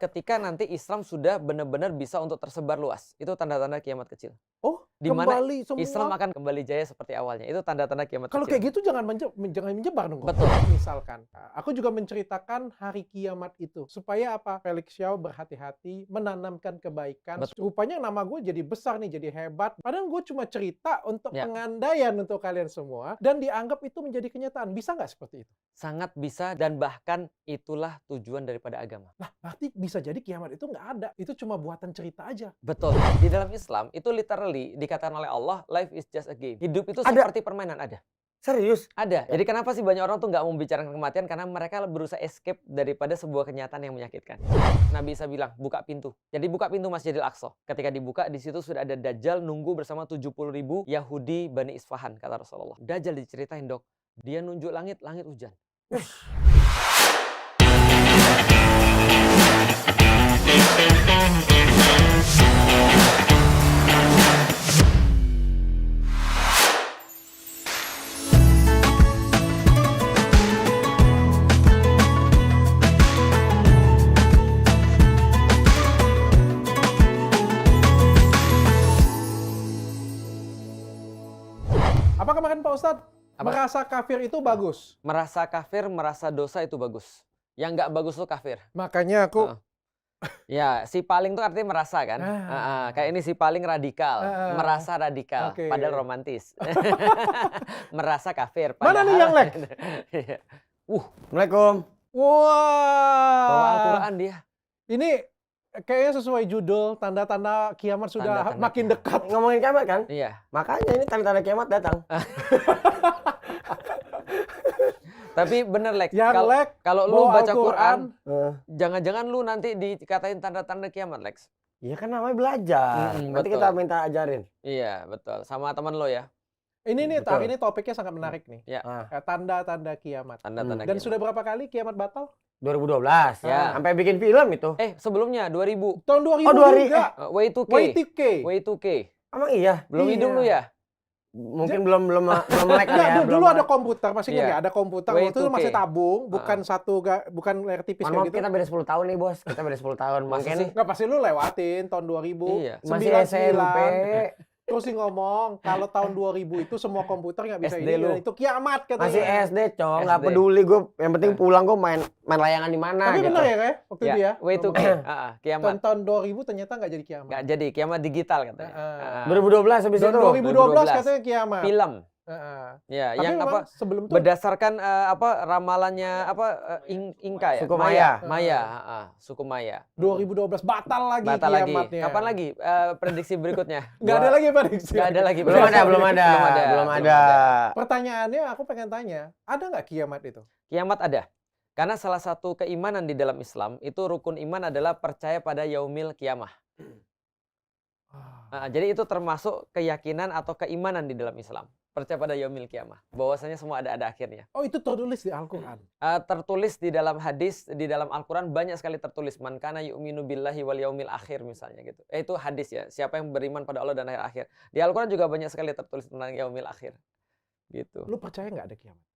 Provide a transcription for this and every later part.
ketika nanti Islam sudah benar-benar bisa untuk tersebar luas. Itu tanda-tanda kiamat kecil. Oh, Di mana kembali semua. Islam akan kembali jaya seperti awalnya. Itu tanda-tanda kiamat Kalau kecil. kayak gitu jangan menyebar dong. Betul. Misalkan, aku juga menceritakan hari kiamat itu. Supaya apa? Felix Xiao berhati-hati, menanamkan kebaikan. Betul. Rupanya nama gue jadi besar nih, jadi hebat. Padahal gue cuma cerita untuk Ya. pengandaian untuk kalian semua. Dan dianggap itu menjadi kenyataan. Bisa nggak seperti itu? Sangat bisa dan bahkan itulah tujuan daripada agama. Nah, berarti bisa jadi kiamat itu nggak ada. Itu cuma buatan cerita aja. Betul. Di dalam Islam itu literally dikatakan oleh Allah, life is just a game. Hidup itu Ada. seperti permainan. Ada. Serius? Ada. Jadi kenapa sih banyak orang tuh nggak mau membicarakan kematian? Karena mereka berusaha escape daripada sebuah kenyataan yang menyakitkan. Nabi Isa bilang, buka pintu. Jadi buka pintu Masjidil Aqsa. Ketika dibuka, di situ sudah ada Dajjal nunggu bersama 70.000 Yahudi Bani Isfahan, kata Rasulullah. Dajjal diceritain, Dok. Dia nunjuk langit, langit hujan. Apa kemarin Pak Ustadz? Apa? Merasa kafir itu bagus. Merasa kafir, merasa dosa itu bagus. Yang nggak bagus tuh kafir. Makanya aku Ya, si paling tuh artinya merasa kan. Kayak ini si paling radikal, merasa radikal, Oke. padahal romantis. Merasa kafir. Mana nih yang lag? Iya. Assalamualaikum. Bawa Wah. Al-Quran dia. Ini kayaknya sesuai judul, tanda-tanda kiamat sudah Tanda-tanda makin kiamat. dekat. Ngomongin kiamat kan? Iya. Makanya ini tanda-tanda kiamat datang. Tapi bener Lex, Yang lag, kalau lu bawa baca Al-Quran, Quran, jangan-jangan lu nanti dikatain tanda-tanda kiamat Lex. Iya kan namanya belajar. Nanti betul. kita minta ajarin. Iya, betul. Sama teman lo ya. Ini nih, Betul. ini topiknya sangat menarik nih. Ya. Tanda-tanda kiamat. Tanda-tanda Dan kiamat. sudah berapa kali kiamat batal? 2012. Ya. Sampai bikin film itu. Sebelumnya 2000. Tahun 2000 Oh, 2000. juga. Y2K. Y2K. Y2K. Emang iya? Belum Iya. hidup lu ya? Mungkin belum melek Enggak, ya. dulu ada komputer, masih ingat Iya. nggak? Ada komputer, waktu itu Y2K. masih tabung, bukan bukan layar tipis Mohon kayak maaf, gitu. kita beda 10 tahun nih, Bos. Kita beda 10 tahun. Masa Mungkin sih? Nggak, pasti lu lewatin tahun 2000. Iya. masih 99. SMP. Terus sih ngomong, kalau tahun 2000 itu semua komputer nggak bisa SD ini, lu. dan itu kiamat katanya. Masih SD, Cong. Nggak SD. peduli gue. Yang penting pulang gue main layangan di mana Tapi gitu. benar ya, Kay? Waktu itu ya? Y2K. Kiamat. Tahun 2000 ternyata nggak jadi kiamat. Nggak jadi, kiamat digital katanya. 2012 habis Dan itu. 2012 2012 katanya kiamat. Film. Tapi Ya, yang memang apa? sebelum itu Berdasarkan ramalannya Inka ya? Suku Maya. Maya, suku Maya. 2012 batal lagi Batal lagi. kiamatnya. Kapan lagi prediksi berikutnya? Nggak ada lagi prediksi. Nggak ada lagi. Belum ada. Pertanyaannya aku pengen tanya, ada nggak kiamat itu? Kiamat ada. Karena salah satu keimanan di dalam Islam itu rukun iman adalah percaya pada yaumil kiamah. Jadi itu termasuk keyakinan atau keimanan di dalam Islam. Percaya pada yaumil kiamah. Bahwasanya semua ada akhirnya. Oh, itu tertulis di Al-Quran. Tertulis di dalam hadis, di dalam Al-Quran banyak sekali tertulis. Man kana yu'minu billahi wal yaumil akhir misalnya gitu. Itu hadis ya. Siapa yang beriman pada Allah dan akhir. Di Al-Quran juga banyak sekali tertulis tentang yaumil akhir. Gitu. Lu percaya nggak ada kiamat?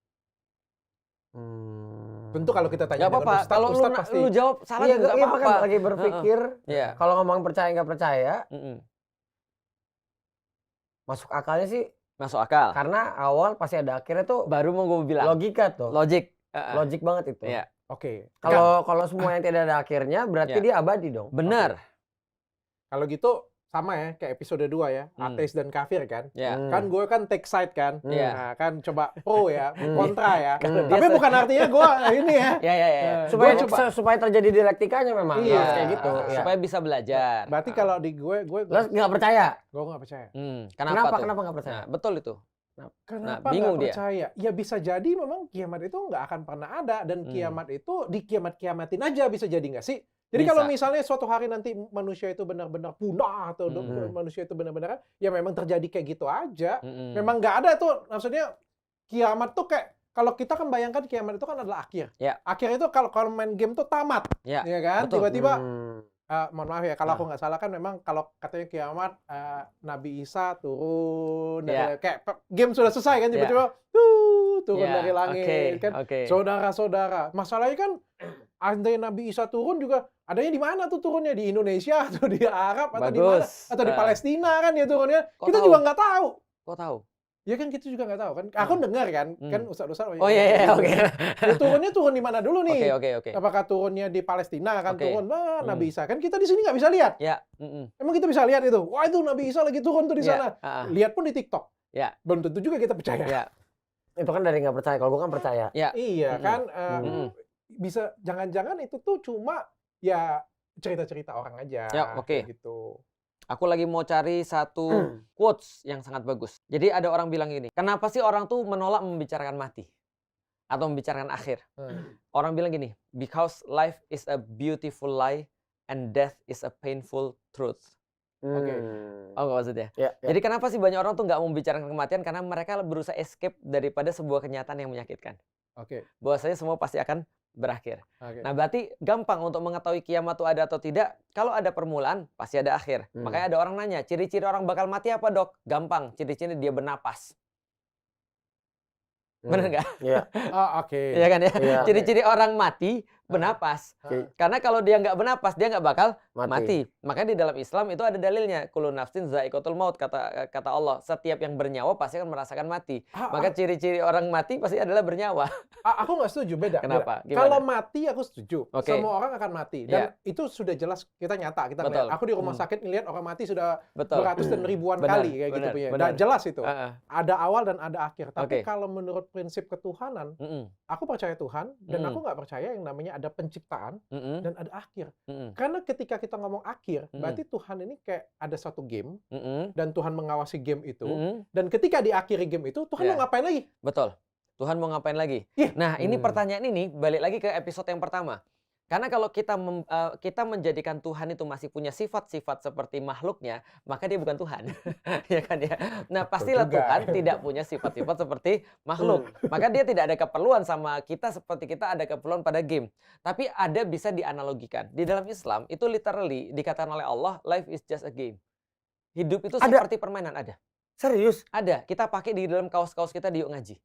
Tentu kalau kita tanya Gak apa-apa. Kalau lu jawab salah Iya, juga iya, apa-apa. kan lagi berpikir. Iya. Kalau ngomong percaya nggak percaya, masuk akalnya sih. Masuk akal. Karena awal pasti ada akhirnya tuh. Baru mau gue bilang. Logika tuh. Logik. Logik banget itu. Iya. Oke. Kalau semua yang tidak ada akhirnya berarti Ya. dia abadi dong. Benar. Kalau gitu sama ya kayak episode 2 ya, ateis dan kafir kan. Ya. Kan gue kan take side kan. Iya. Nah, kan coba pro ya, kontra ya. Kalau Tapi dia bukan artinya gue ini ya. Ya. Supaya terjadi dialektikanya memang. Iya. Harus kayak gitu. Iya. Supaya bisa belajar. Berarti kalau di gue Lo nggak percaya? nggak percaya. Kenapa tuh? Kenapa nggak percaya? Nah, betul itu. Kenapa bingung nggak dia. percaya? Ya bisa jadi memang kiamat itu nggak akan pernah ada, dan kiamat itu dikiamat-kiamatin aja, bisa jadi nggak sih? Jadi Bisa. kalau misalnya suatu hari nanti manusia itu benar-benar punah atau manusia itu benar-benar, ya memang terjadi kayak gitu aja. Memang nggak ada tuh, maksudnya kiamat tuh kayak kalau kita kan bayangkan kiamat itu kan adalah akhir. Ya. Akhir itu kalau main game tuh tamat, Ya. kan? Betul. Tiba-tiba mohon maaf ya, kalau aku nggak salah kan memang kalau katanya kiamat Nabi Isa turun dari, kayak game sudah selesai kan, tiba-tiba turun dari langit kan. Saudara-saudara. Masalahnya kan andai Nabi Isa turun juga, adanya di mana tuh turunnya? Di Indonesia atau di Arab atau di mana? Bagus. Atau di Palestina kan dia turunnya? Kok Kita tahu? juga nggak tahu. Kok tahu? Ya kan kita juga nggak tahu kan. Aku dengar kan ustaz-ustaz. Oh iya, oke. Ya, turunnya turun di mana dulu nih? Oke. Apakah turunnya di Palestina kan Oke. turun? Wah, Nabi Isa kan kita di sini nggak bisa lihat. Ya. Emang kita bisa lihat itu? Wah itu Nabi Isa lagi turun tuh di sana. Lihat pun di TikTok. Ya. Belum tentu juga kita percaya. Ya. Itu kan dari nggak percaya. Kalau gue kan percaya. Ya. Iya kan. Bisa jangan-jangan itu tuh cuma ya cerita-cerita orang aja. Ya, oke. Kayak gitu. Aku lagi mau cari satu quotes yang sangat bagus. Jadi ada orang bilang gini, kenapa sih orang tuh menolak membicarakan mati? Atau membicarakan akhir? Orang bilang gini, because life is a beautiful lie and death is a painful truth. Oke. Oh nggak maksudnya? Ya. Jadi kenapa sih banyak orang tuh nggak mau membicarakan kematian? Karena mereka berusaha escape daripada sebuah kenyataan yang menyakitkan. Oke. Bahwasanya semua pasti akan berakhir. Oke. Nah berarti gampang untuk mengetahui kiamat itu ada atau tidak. Kalau ada permulaan, pasti ada akhir. Makanya ada orang nanya, ciri-ciri orang bakal mati apa dok? Gampang, ciri-ciri dia bernapas. Bener nggak? Iya. Oke. Iya kan ya? Iya. Ciri-ciri orang mati bernapas. Karena kalau dia nggak bernapas, dia nggak bakal mati. Makanya di dalam Islam itu ada dalilnya. Kullu nafsin za'iqatul maut, kata Allah. Setiap yang bernyawa pasti akan merasakan mati. Maka ciri-ciri orang mati pasti adalah bernyawa. Aku nggak setuju, beda. Kenapa? Beda. Gimana? Kalau mati aku setuju. Oke. Semua orang akan mati. Dan itu sudah jelas kita nyata. Kita Betul. ngeliat. Aku di rumah sakit ngeliat orang mati sudah Betul. beratus dan ribuan Benar, kali kayak gitu benar, punya. benar. Jelas itu. Heeh. Ada awal dan ada akhir. Tapi Oke. kalau menurut prinsip ketuhanan, aku percaya Tuhan dan aku nggak percaya yang namanya ada penciptaan dan ada akhir. Karena ketika kita ngomong akhir, berarti Tuhan ini kayak ada satu game dan Tuhan mengawasi game itu. Dan ketika diakhiri game itu, Tuhan mau ngapain lagi? Betul. Tuhan mau ngapain lagi? Iya. Nah, ini pertanyaan ini balik lagi ke episode yang pertama. Karena kalau kita menjadikan Tuhan itu masih punya sifat-sifat seperti makhluknya, maka dia bukan Tuhan. Ya kan ya. Nah, pastilah juga. Tuhan tidak punya sifat-sifat seperti makhluk. Maka dia tidak ada keperluan sama kita seperti kita ada keperluan pada game. Tapi ada bisa dianalogikan. Di dalam Islam itu literally dikatakan oleh Allah, life is just a game. Hidup itu seperti permainan, ada. Serius? Ada. Kita pakai di dalam kaos-kaus kita di Yuk Ngaji.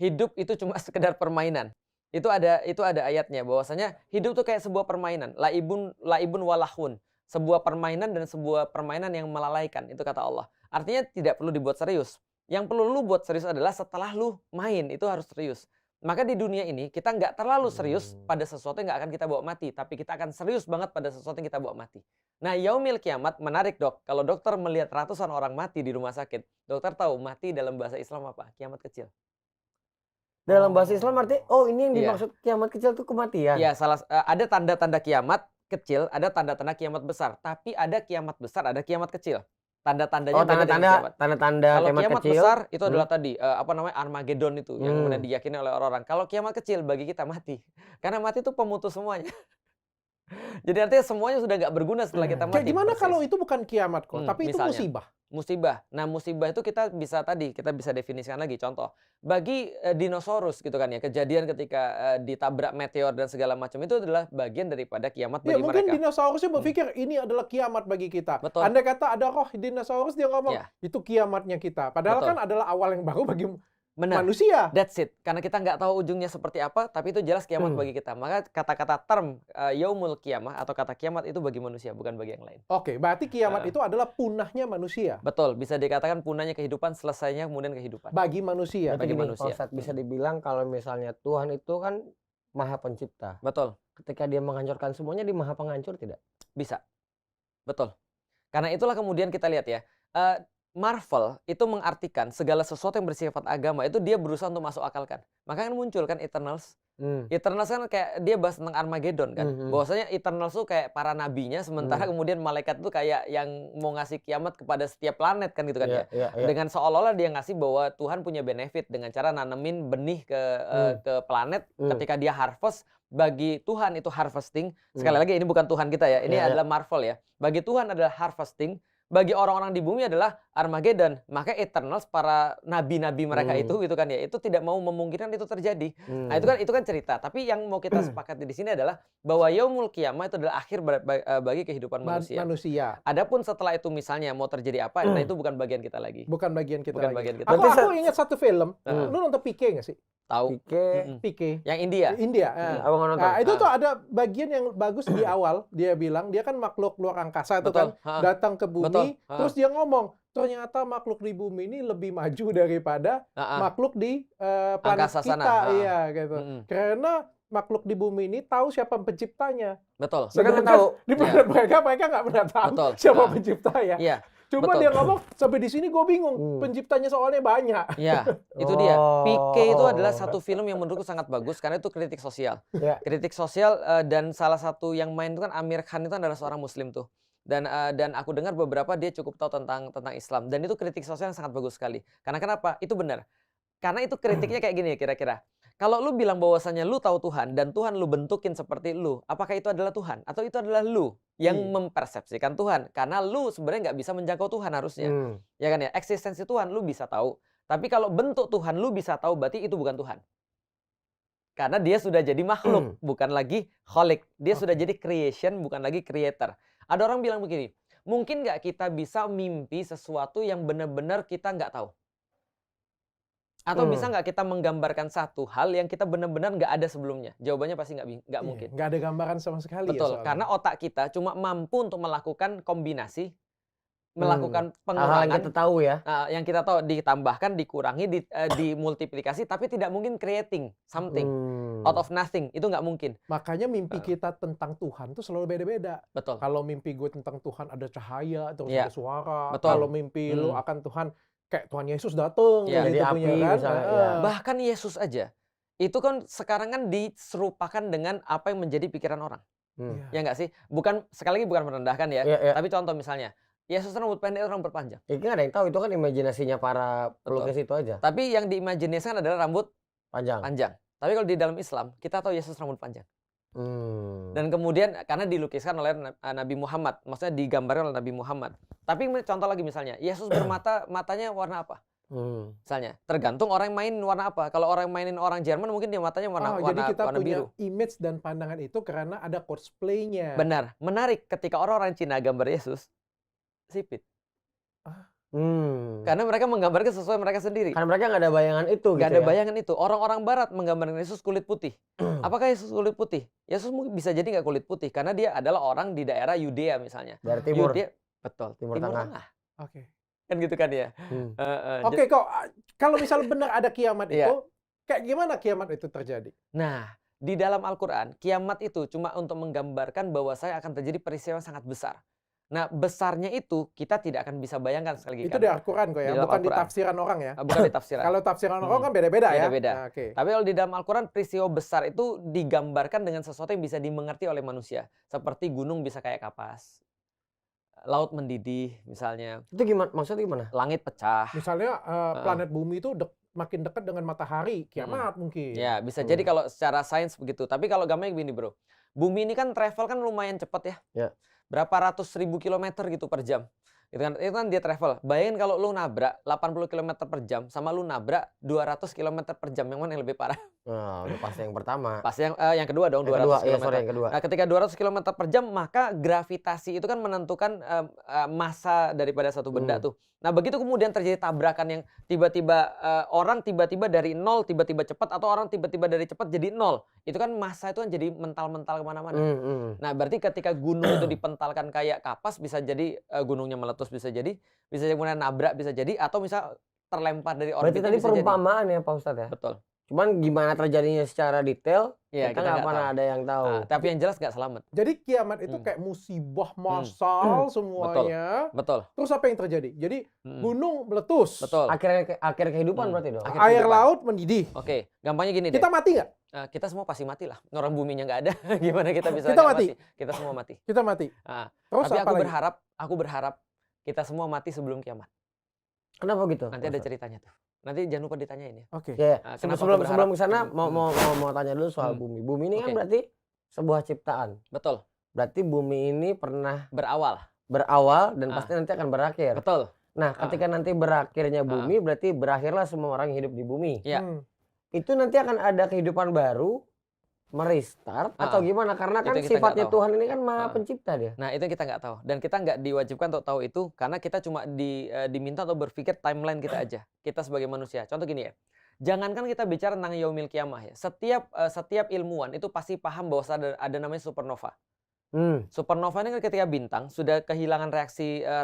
Hidup itu cuma sekedar permainan. Itu ada ayatnya bahwasanya hidup tuh kayak sebuah permainan, laibun walahun, sebuah permainan dan sebuah permainan yang melalaikan, itu kata Allah. Artinya tidak perlu dibuat serius. Yang perlu lu buat serius adalah setelah lu main itu harus serius. Maka di dunia ini kita nggak terlalu serius pada sesuatu yang nggak akan kita bawa mati, tapi kita akan serius banget pada sesuatu yang kita bawa mati. Nah, yaumil kiamat menarik dok. Kalau dokter melihat ratusan orang mati di rumah sakit, dokter tahu mati dalam bahasa Islam apa? Kiamat kecil. Dalam bahasa Islam arti, ini yang dimaksud kiamat kecil itu kematian. Iya, ada tanda-tanda kiamat kecil, ada tanda-tanda kiamat besar. Tapi ada kiamat besar, ada kiamat kecil. Tanda-tandanya beda dengan kiamat. Tanda-tanda Kalau kiamat kiamat kecil besar itu adalah tadi Armageddon itu yang kemudian diyakini oleh orang-orang. Kalau kiamat kecil bagi kita mati. Karena mati itu pemutus semuanya. Jadi artinya semuanya sudah nggak berguna setelah kita mati. Kayak gimana Persis. kalau itu bukan kiamat kok, tapi itu misalnya. musibah. Musibah. Nah, musibah itu kita bisa definisikan lagi. Contoh, bagi dinosaurus gitu kan ya, kejadian ketika ditabrak meteor dan segala macam itu adalah bagian daripada kiamat Ya, bagi mungkin mereka. dinosaurusnya berpikir ini adalah kiamat bagi kita. Betul. Andai kata ada roh dinosaurus, dia ngomong itu kiamatnya kita. Padahal Betul. kan adalah awal yang baru bagi Benar. manusia. That's it. Karena kita nggak tahu ujungnya seperti apa, tapi itu jelas kiamat bagi kita. Maka kata-kata term yaumul kiamah atau kata kiamat itu bagi manusia, bukan bagi yang lain. Oke, berarti kiamat itu adalah punahnya manusia. Betul, bisa dikatakan punahnya kehidupan, selesainya kemudian kehidupan. Bagi manusia. Bagi gini, manusia. Pak Ustadz, bisa dibilang kalau misalnya Tuhan itu kan maha pencipta. Betul, Ketika dia menghancurkan semuanya, dia maha penghancur tidak? bisa. Betul. Karena itulah kemudian kita lihat ya, Marvel itu mengartikan segala sesuatu yang bersifat agama itu dia berusaha untuk masuk akalkan. Maka kan muncul kan Eternals. Eternals kan kayak dia bahas tentang Armageddon kan. Bahwasanya Eternals tuh kayak para nabinya, sementara kemudian malaikat tuh kayak yang mau ngasih kiamat kepada setiap planet kan gitu kan ya. Dengan seolah-olah dia ngasih bahwa Tuhan punya benefit dengan cara nanemin benih ke planet ketika dia harvest. Bagi Tuhan itu harvesting. Sekali lagi ini bukan Tuhan kita ya. Ini adalah Marvel ya. Bagi Tuhan adalah harvesting. Bagi orang-orang di bumi adalah Armageddon, maka Eternals para nabi-nabi mereka itu gitu kan ya, itu tidak mau memungkinkan itu terjadi. Nah, itu kan cerita. Tapi yang mau kita sepakati di sini adalah bahwa yaumul qiyamah itu adalah akhir bagi kehidupan manusia. Adapun setelah itu misalnya mau terjadi apa, nah itu bukan bagian kita lagi. Bukan bagian kita Bukan lagi. bagian kita. Aku ingat satu film. Lu nonton PK nggak sih? Tahu. PK. Yang India. India. Abang nonton. Nah, itu tuh ada bagian yang bagus di awal. Dia bilang dia kan makhluk luar angkasa itu kan datang ke bumi, terus dia ngomong ternyata makhluk di bumi ini lebih maju daripada makhluk di planet Angkasa kita, sana. iya gitu. Karena makhluk di bumi ini tahu siapa penciptanya. Betul. Mereka nggak tahu di planet mereka nggak pernah tahu siapa penciptanya. Iya. Cuma dia ngomong sampai di sini gue bingung. Penciptanya soalnya banyak. Iya, itu dia. PK itu adalah satu film yang menurutku sangat bagus karena itu kritik sosial. Kritik sosial dan salah satu yang main itu kan Amir Khan itu adalah seorang Muslim tuh. Dan aku dengar beberapa dia cukup tahu tentang Islam dan itu kritik sosial yang sangat bagus sekali. Karena kenapa? Itu benar. Karena itu kritiknya kayak gini ya kira-kira. Kalau lu bilang bahwasannya lu tahu Tuhan dan Tuhan lu bentukin seperti lu, apakah itu adalah Tuhan atau itu adalah lu yang mempersepsikan Tuhan? Karena lu sebenarnya nggak bisa menjangkau Tuhan harusnya. Ya kan ya? Eksistensi Tuhan lu bisa tahu. Tapi kalau bentuk Tuhan lu bisa tahu, berarti itu bukan Tuhan. Karena dia sudah jadi makhluk, bukan lagi kholik. Dia sudah jadi creation, bukan lagi creator. Ada orang bilang begini, mungkin nggak kita bisa mimpi sesuatu yang benar-benar kita nggak tahu? Atau bisa nggak kita menggambarkan satu hal yang kita benar-benar nggak ada sebelumnya? Jawabannya pasti nggak mungkin. Nggak ada gambaran sama sekali. Betul, ya karena otak kita cuma mampu untuk melakukan kombinasi, melakukan pengurangan. Hal yang kita tahu ya. Yang kita tahu ditambahkan, dikurangi, dimultiplikasi, tapi tidak mungkin creating something out of nothing. Itu nggak mungkin. Makanya mimpi kita tentang Tuhan tuh selalu beda-beda. Betul. Kalau mimpi gue tentang Tuhan ada cahaya, terus ada suara. Betul. Kalau mimpi lu akan Tuhan, kayak Tuhan Yesus datang. Jadi api kan? misalnya. Bahkan Yesus aja. Itu kan sekarang kan diserupakan dengan apa yang menjadi pikiran orang. Ya nggak sih? Bukan, sekali lagi bukan merendahkan ya. Tapi contoh misalnya, Yesus rambut pendek, rambut panjang. Itu nggak ada yang tahu, itu kan imajinasinya para pelukis itu aja. Tapi yang diimajinasikan adalah rambut panjang. Tapi kalau di dalam Islam, kita tahu Yesus rambut panjang. Dan kemudian karena dilukiskan oleh Nabi Muhammad, maksudnya digambarkan oleh Nabi Muhammad. Tapi contoh lagi misalnya, Yesus matanya warna apa? Misalnya, tergantung orang yang main warna apa. Kalau orang yang mainin orang Jerman, mungkin dia matanya warna biru. Jadi kita punya image dan pandangan itu karena ada cosplaynya. Benar, menarik ketika orang-orang Cina gambar Yesus sipit. Karena mereka menggambarkan sesuai mereka sendiri. Karena mereka nggak ada bayangan itu. Nggak ada bayangan itu. Orang-orang Barat menggambarkan Yesus kulit putih. Apakah Yesus kulit putih? Yesus mungkin bisa jadi nggak kulit putih karena dia adalah orang di daerah Yudea misalnya. Dari timur. Betul. Timur Tengah. Oke. Kan gitu kan ya. Oke, kok kalau misalnya benar ada kiamat itu, kayak gimana kiamat itu terjadi? Nah, di dalam Al-Quran, kiamat itu cuma untuk menggambarkan bahwa saya akan terjadi peristiwa yang sangat besar. Nah, besarnya itu kita tidak akan bisa bayangkan sekali lagi. Itu di Al-Quran kok ya, bukan di tafsiran orang ya? Bukan di tafsiran. Kalau tafsiran orang kan beda-beda ya? Beda-beda. Tapi kalau di dalam Al-Quran, peristiwa besar itu digambarkan dengan sesuatu yang bisa dimengerti oleh manusia. Seperti gunung bisa kayak kapas. Laut mendidih misalnya. Itu gimana? Maksudnya gimana? Langit pecah. Misalnya planet bumi itu makin dekat dengan matahari, kiamat mungkin. Ya, bisa jadi kalau secara sains begitu. Tapi kalau gampangnya begini bro. Bumi ini kan travel kan lumayan cepat ya. Berapa ratus ribu kilometer gitu per jam. Itu kan dia travel. Bayangin kalau lu nabrak 80 km per jam sama lu nabrak 200 km per jam. Yang mana yang lebih parah? Udah pasti yang pertama. Pasti yang kedua dong, 200 km. Yang kedua. Nah, ketika 200 km per jam, maka gravitasi itu kan menentukan massa daripada satu benda tuh. Nah, begitu kemudian terjadi tabrakan yang tiba-tiba orang tiba-tiba dari nol tiba-tiba cepat atau orang tiba-tiba dari cepat jadi nol. Itu kan massa itu kan jadi mental-mental kemana-mana. Nah, berarti ketika gunung itu dipentalkan kayak kapas, bisa jadi gunungnya meletus, bisa jadi kemudian nabrak, bisa jadi, atau misal terlempar dari orbit. Berarti tadi perumpamaan ya Pak Ustadz ya? Betul. Cuman gimana terjadinya secara detail, kita nggak pernah ada yang tahu. Tapi yang jelas nggak selamat. Jadi kiamat itu kayak musibah massal semuanya. Betul. Terus apa yang terjadi? Jadi gunung meletus. Betul. Akhir kehidupan berarti dong. Air laut mendidih. Oke, gampangnya gini deh. Kita mati nggak? Kita semua pasti mati lah. Orang buminya nggak ada. Gimana kita bisa kita mati? Kita semua mati. Kita mati. Terus tapi aku berharap kita semua mati sebelum kiamat. Kenapa gitu? Nanti ada ceritanya tuh. Nanti jangan lupa ditanyain ya. Oke. Sebelum ke sana mau tanya dulu soal bumi. Bumi ini kan berarti sebuah ciptaan. Betul. Berarti bumi ini pernah berawal dan pasti nanti akan berakhir. Betul. Nah, ketika nanti berakhirnya bumi, berarti berakhirlah semua orang yang hidup di bumi. Ya. Itu nanti akan ada kehidupan baru, merestart atau gimana? Karena kan sifatnya Tuhan ini kan Maha Pencipta dia. Nah, itu yang kita nggak tahu. Dan kita nggak diwajibkan untuk tahu itu karena kita cuma diminta untuk berpikir timeline kita aja. Kita sebagai manusia. Contoh gini ya. Jangankan kita bicara tentang yaumil kiamah ya. Setiap ilmuwan itu pasti paham bahwa ada namanya supernova. Supernova ini kan ketika bintang sudah kehilangan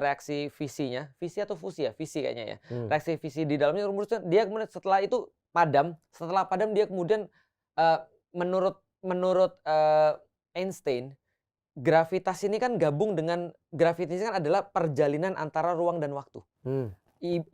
reaksi visinya, visi atau fusi ya, visi kayaknya ya. Reaksi visi di dalamnya, dia kemudian setelah itu padam, dia kemudian menurut Einstein, gravitasi ini kan gabung dengan gravitasi kan adalah perjalinan antara ruang dan waktu.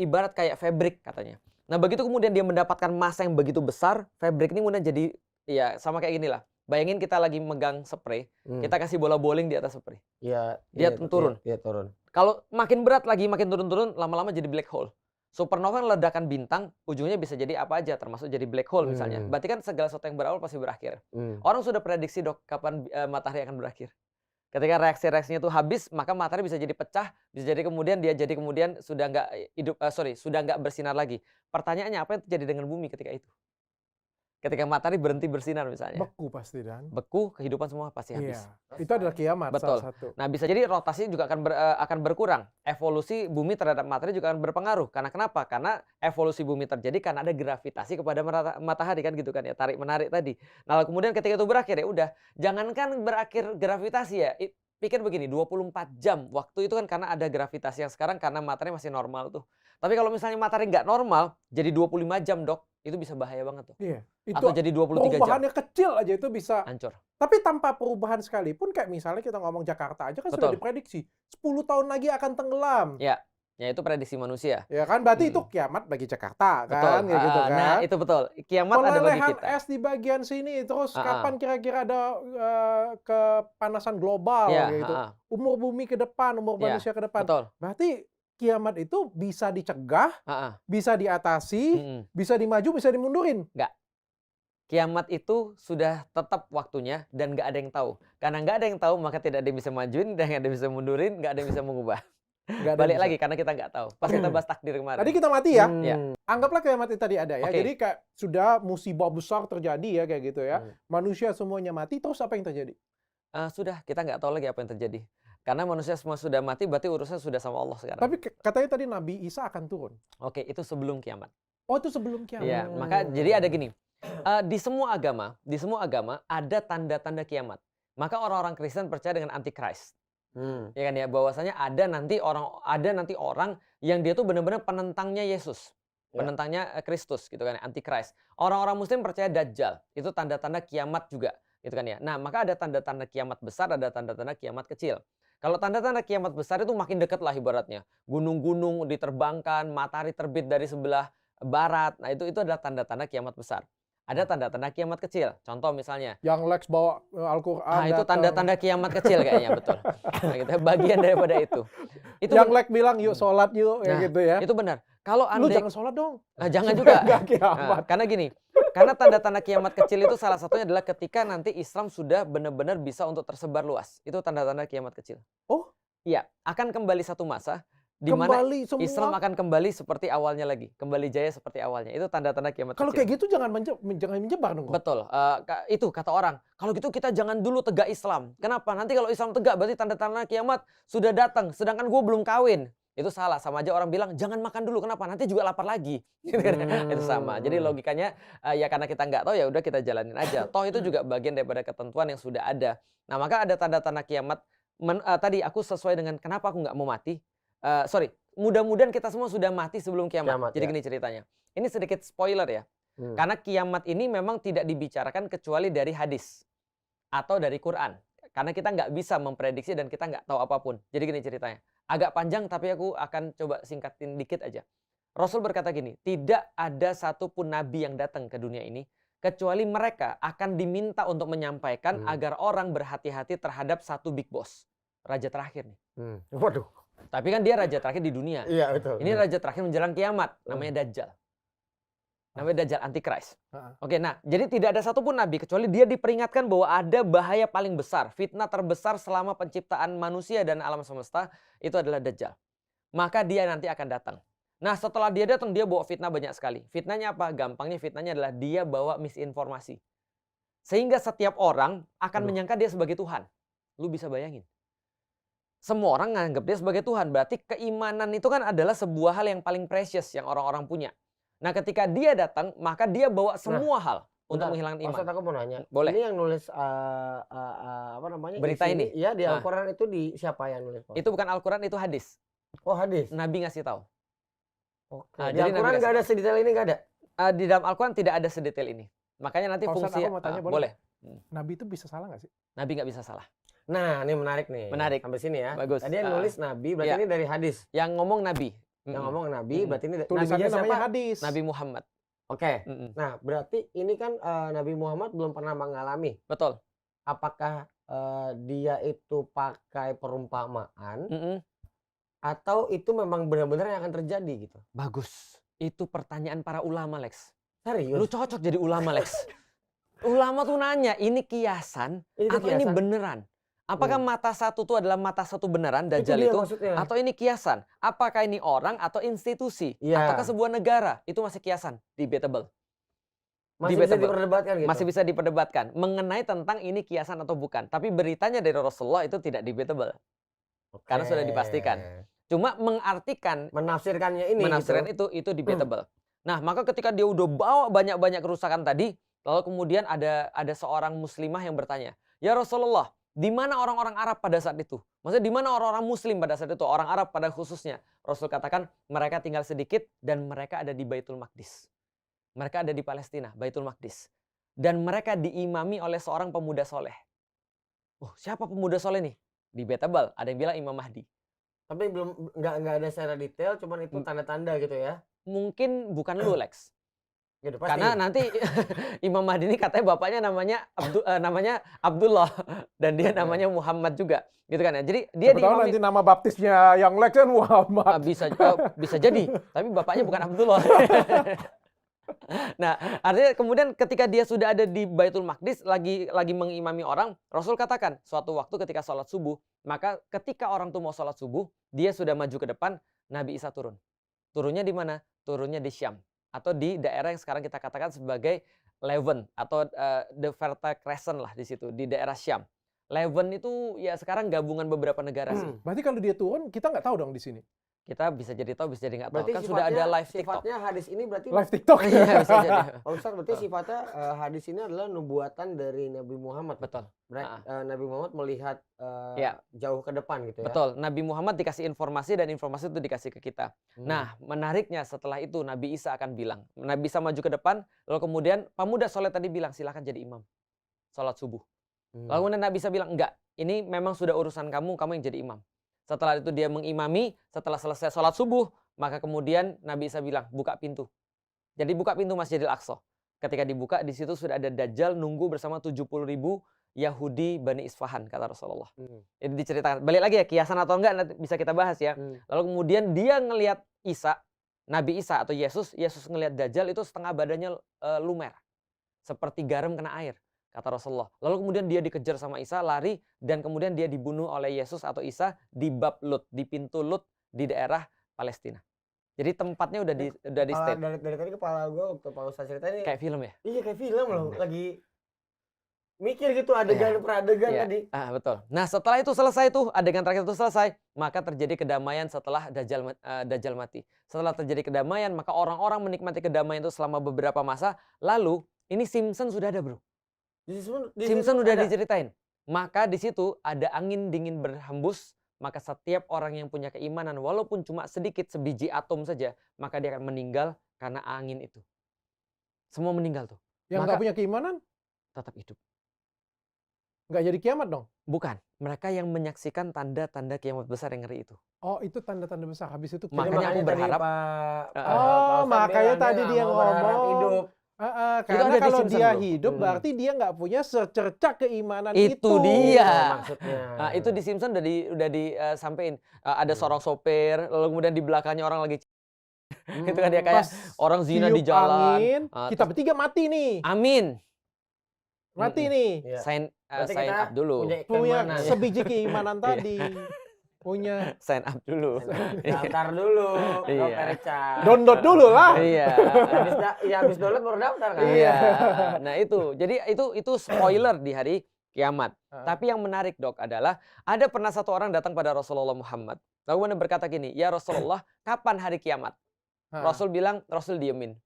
Ibarat kayak fabrik katanya. Nah, begitu kemudian dia mendapatkan massa yang begitu besar, fabrik ini kemudian jadi ya sama kayak gini lah. Bayangin kita lagi megang spray, kita kasih bola bowling di atas spray. Iya, dia turun. Dia turun. Kalau makin berat lagi, makin turun-turun, lama-lama jadi black hole. Supernova ledakan bintang, ujungnya bisa jadi apa aja, termasuk jadi black hole misalnya. Berarti kan segala sesuatu yang berawal pasti berakhir. Orang sudah prediksi dok, kapan matahari akan berakhir. Ketika reaksi-reaksinya itu habis, maka matahari bisa jadi pecah, bisa jadi kemudian sudah nggak sudah nggak bersinar lagi. Pertanyaannya apa yang terjadi dengan bumi ketika itu? Ketika matahari berhenti bersinar misalnya. Beku pasti dan. Beku, kehidupan semua pasti habis. Itu adalah kiamat. Betul. Salah satu. Nah, bisa jadi rotasi juga akan berkurang. Evolusi bumi terhadap matahari juga akan berpengaruh. Karena kenapa? Karena evolusi bumi terjadi karena ada gravitasi kepada matahari kan gitu kan ya, tarik menarik tadi. Nah, kemudian ketika itu berakhir ya udah, jangankan berakhir gravitasi ya. Pikir begini, 24 jam waktu itu kan karena ada gravitasi yang sekarang karena matahari masih normal tuh. Tapi kalau misalnya matahari nggak normal, jadi 25 jam dok, itu bisa bahaya banget tuh. Iya. Itu atau jadi 23 jam. Perubahannya kecil aja itu bisa hancur. Tapi tanpa perubahan sekalipun, kayak misalnya kita ngomong Jakarta aja kan sudah diprediksi 10 tahun lagi akan tenggelam. Ya. Ya itu prediksi manusia. Ya kan berarti itu kiamat bagi Jakarta kan, ya gitu kan. Nah, itu betul. Kiamat ada bagi kita. Es di bagian sini terus kapan kira-kira ada kepanasan global gitu. Umur bumi ke depan, umur manusia ke depan. Betul. Berarti kiamat itu bisa dicegah, bisa diatasi, bisa dimaju, bisa dimundurin. Enggak. Kiamat itu sudah tetap waktunya dan nggak ada yang tahu. Karena nggak ada yang tahu, maka tidak ada yang bisa majuin, dan nggak ada yang bisa mundurin, nggak ada yang bisa mengubah. Balik lagi karena kita nggak tahu. Pas kita bahas takdir kemarin. Tadi kita mati ya. Anggaplah kiamat itu tadi ada ya. Jadi kayak sudah musibah besar terjadi ya kayak gitu ya. Manusia semuanya mati, terus apa yang terjadi? Sudah, kita nggak tahu lagi apa yang terjadi. Karena manusia semua sudah mati, berarti urusan sudah sama Allah sekarang. Tapi katanya tadi Nabi Isa akan turun. Oke, itu sebelum kiamat. Oh, itu sebelum kiamat. Ya, maka jadi ada gini. Di semua agama ada tanda-tanda kiamat. Maka orang-orang Kristen percaya dengan antikris. Ya kan ya, bahwasanya ada nanti orang yang dia tuh benar-benar penentangnya Yesus, penentangnya Kristus gitu kan, antikris. Orang-orang Muslim percaya Dajjal, itu tanda-tanda kiamat juga, gitu kan ya. Nah, maka ada tanda-tanda kiamat besar, ada tanda-tanda kiamat kecil. Kalau tanda-tanda kiamat besar itu makin dekat lah ibaratnya, gunung-gunung diterbangkan, matahari terbit dari sebelah barat. Nah, itu adalah tanda-tanda kiamat besar. Ada tanda-tanda kiamat kecil. Contoh misalnya. Yang Lex bawa Al-Quran. Nah, itu tanda-tanda kiamat kecil kayaknya, betul. Nah, gitu, bagian daripada itu. Yang Lex bilang yuk sholat yuk, kayak gitu ya. Itu benar. Kalau lu jangan sholat dong. Jangan juga. Kiamat. Karena gini, karena tanda-tanda kiamat kecil itu salah satunya adalah ketika nanti Islam sudah benar-benar bisa untuk tersebar luas. Itu tanda-tanda kiamat kecil. Oh? Iya, akan kembali satu masa di mana Islam akan kembali seperti awalnya lagi, kembali jaya seperti awalnya. Itu tanda-tanda kiamat kecil. Kalau kayak gitu jangan menyebar dong. Betul. Itu kata orang. Kalau gitu kita jangan dulu tegak Islam. Kenapa? Nanti kalau Islam tegak berarti tanda-tanda kiamat sudah datang. Sedangkan gue belum kawin. Itu salah. Sama aja orang bilang jangan makan dulu. Kenapa? Nanti juga lapar lagi. Itu sama. Jadi logikanya ya karena kita nggak tahu ya udah kita jalanin aja. Toh itu juga bagian daripada ketentuan yang sudah ada. Nah maka ada tanda-tanda kiamat. Tadi aku sesuai dengan kenapa aku nggak mau mati. Mudah-mudahan kita semua sudah mati sebelum kiamat. Jadi gini ceritanya. Ini sedikit spoiler ya. Karena kiamat ini memang tidak dibicarakan kecuali dari hadis atau dari Quran. Karena kita nggak bisa memprediksi dan kita nggak tahu apapun. Jadi gini ceritanya. Agak panjang tapi aku akan coba singkatin dikit aja. Rasul berkata gini, tidak ada satupun nabi yang datang ke dunia ini kecuali mereka akan diminta untuk menyampaikan agar orang berhati-hati terhadap satu big boss. Raja terakhir nih. Waduh. Tapi kan dia raja terakhir di dunia. Iya, betul. Ini raja terakhir menjelang kiamat. Namanya Dajjal. Namanya Dajjal antikris. Oke, nah jadi tidak ada satupun nabi kecuali dia diperingatkan bahwa ada bahaya paling besar. Fitnah terbesar selama penciptaan manusia dan alam semesta itu adalah Dajjal. maka dia nanti akan datang. Nah, setelah dia datang, dia bawa fitnah banyak sekali. Fitnahnya apa? Gampangnya fitnahnya adalah dia bawa misinformasi. Sehingga setiap orang akan menyangka dia sebagai Tuhan. Lu bisa bayangin. Semua orang nganggap dia sebagai Tuhan. Berarti keimanan itu kan adalah sebuah hal yang paling precious yang orang-orang punya. Nah, ketika dia datang, maka dia bawa semua hal untuk menghilangkan iman. Ustaz, aku mau nanya. Boleh. Ini yang nulis apa namanya? Berita ini? Iya, di Al-Qur'an itu di siapa yang nulis? Itu bukan Al-Quran, itu hadis. Oh, hadis. Nabi ngasih tahu. Oke. Nah, Di Al-Qur'an nggak ada sedetail ini, nggak ada? Di dalam Al-Quran tidak ada sedetail ini. Makanya nanti Pak Ustadz, fungsi aku mau tanya, boleh? boleh. Nabi itu bisa salah nggak sih? Nabi nggak bisa salah. Nah, ini menarik nih. Menarik. Sampai sini ya. Bagus. Tadi yang nulis Nabi, berarti Iya. ini dari hadis. Yang ngomong Nabi. Yang ngomong Nabi, berarti ini Tulisannya Nabinya namanya siapa? hadis. Nabi Muhammad. Oke. Nah, berarti ini kan Nabi Muhammad belum pernah mengalami. Betul. Apakah dia itu pakai perumpamaan Mm-mm. atau itu memang benar-benar yang akan terjadi gitu? Bagus. Itu pertanyaan para ulama, Lex. Serius? Lu cocok jadi ulama, Lex. Ulama tuh nanya, ini kiasan atau ini beneran? Apakah mata satu itu adalah mata satu beneran, Dajjal dia itu? maksudnya. Atau ini kiasan? Apakah ini orang atau institusi? Iya. Ataukah sebuah negara? Itu masih kiasan, debatable. Masih bisa debatable. diperdebatkan gitu? Masih bisa diperdebatkan mengenai tentang ini kiasan atau bukan. Tapi beritanya dari Rasulullah itu tidak debatable. Oke. Karena sudah dipastikan. Cuma mengartikan, Menafsirkannya ini menafsirkan gitu. itu debatable. Nah, maka ketika dia udah bawa banyak-banyak kerusakan tadi, lalu kemudian ada seorang muslimah yang bertanya, "Ya Rasulullah, di mana orang-orang Arab pada saat itu?" Maksudnya di mana orang-orang muslim pada saat itu? Orang Arab pada khususnya. Rasul katakan, mereka tinggal sedikit dan mereka ada di Baitul Maqdis. Mereka ada di Palestina, Baitul Maqdis. Dan mereka diimami oleh seorang pemuda soleh. Siapa pemuda soleh nih? Debatable. Ada yang bilang Imam Mahdi. Tapi nggak ada secara detail, cuman itu tanda-tanda gitu ya. Mungkin bukan lu, Lex. Gitu, pasti. Karena nanti Imam Mahdi ini katanya bapaknya namanya Abdullah dan dia namanya Muhammad juga, gitu kan ya. Jadi dia Siapa tahu nanti nama baptisnya yang Lex kan Muhammad. bisa jadi, tapi bapaknya bukan Abdullah. Nah, artinya kemudian ketika dia sudah ada di Baitul Maqdis lagi mengimami orang, Rasul katakan suatu waktu ketika sholat subuh, maka ketika orang tuh mau sholat subuh, dia sudah maju ke depan, Nabi Isa turun. Turunnya di mana? Turunnya di Syam atau di daerah yang sekarang kita katakan sebagai Levant atau the Fertile Crescent lah di situ, di daerah Syam. Levant itu ya sekarang gabungan beberapa negara sih. Berarti kalau dia turun, kita nggak tahu dong di sini. Kita bisa jadi tahu, bisa jadi nggak tahu. Berarti Kan sudah ada live TikTok. Sifatnya hadis ini berarti Live TikTok. Iya, bisa jadi. Pak Ustaz, berarti sifatnya hadis ini adalah nubuatan dari Nabi Muhammad. Betul. Nabi Muhammad melihat Ya. jauh ke depan gitu ya. Betul. Nabi Muhammad dikasih informasi dan informasi itu dikasih ke kita. Nah, menariknya setelah itu Nabi Isa akan bilang. Nabi Isa maju ke depan, lalu kemudian pemuda soleh tadi bilang, silakan jadi imam. Sholat subuh. Lalu kemudian Nabi Isa bilang, enggak, ini memang sudah urusan kamu yang jadi imam. Setelah itu dia mengimami, setelah selesai sholat subuh, maka kemudian Nabi Isa bilang, buka pintu. Jadi buka pintu Masjidil Aqsa. Ketika dibuka, di situ sudah ada Dajjal nunggu bersama 70.000 Yahudi Bani Isfahan, kata Rasulullah. Itu diceritakan. Balik lagi ya, kiasan atau enggak nanti bisa kita bahas ya. Lalu kemudian dia ngelihat Isa, Nabi Isa atau Yesus ngelihat Dajjal itu setengah badannya lumer. Seperti garam kena air, kata Rasulullah. Lalu kemudian dia dikejar sama Isa, lari, dan kemudian dia dibunuh oleh Yesus atau Isa di Bab Lut, di pintu Lut di daerah Palestina. Jadi tempatnya udah di state. Dari tadi kepala gue waktu Pak Ustaz cerita ini Kayak film ya? Iya, kayak film loh. Lagi mikir gitu adegan per adegan tadi. Betul. Nah, setelah itu selesai tuh, adegan terakhir itu selesai, maka terjadi kedamaian setelah Dajjal mati. Setelah terjadi kedamaian, maka orang-orang menikmati kedamaian itu selama beberapa masa. Lalu, ini Simpson sudah ada, bro. Simpson udah diceritain. Maka di situ ada angin dingin berhembus, maka setiap orang yang punya keimanan walaupun cuma sedikit sebiji atom saja, maka dia akan meninggal karena angin itu. Semua meninggal tuh. Yang nggak punya keimanan tetap hidup. Nggak jadi kiamat dong? Bukan. Mereka yang menyaksikan tanda-tanda kiamat besar yang ngeri itu. Oh, itu tanda-tanda besar. Habis itu Makanya aku berharap. Makanya tadi dia ngomong hidup. Karena kalau dia hidup berarti dia nggak punya secercah keimanan itu. Itu dia. Maksudnya. Nah, itu di Simpson udah disampaikan. Ada seorang sopir, lalu kemudian di belakangnya orang lagi itu kan dia kayak orang zina di jalan. Angin, kita bertiga mati nih. Amin. Mati nih. Sign up dulu. Punya sebiji keimanan tadi. punya Sign up dulu. Daftar dulu, Iya. Dokter Richard. download dulu lah. Iya. Habis download baru daftar kan? Iya. Nah itu, jadi itu spoiler di hari kiamat. Tapi yang menarik dok adalah ada pernah satu orang datang pada Rasulullah Muhammad. Lalu kemudian berkata gini, ya Rasulullah, kapan hari kiamat? Rasul bilang, Rasul diemin.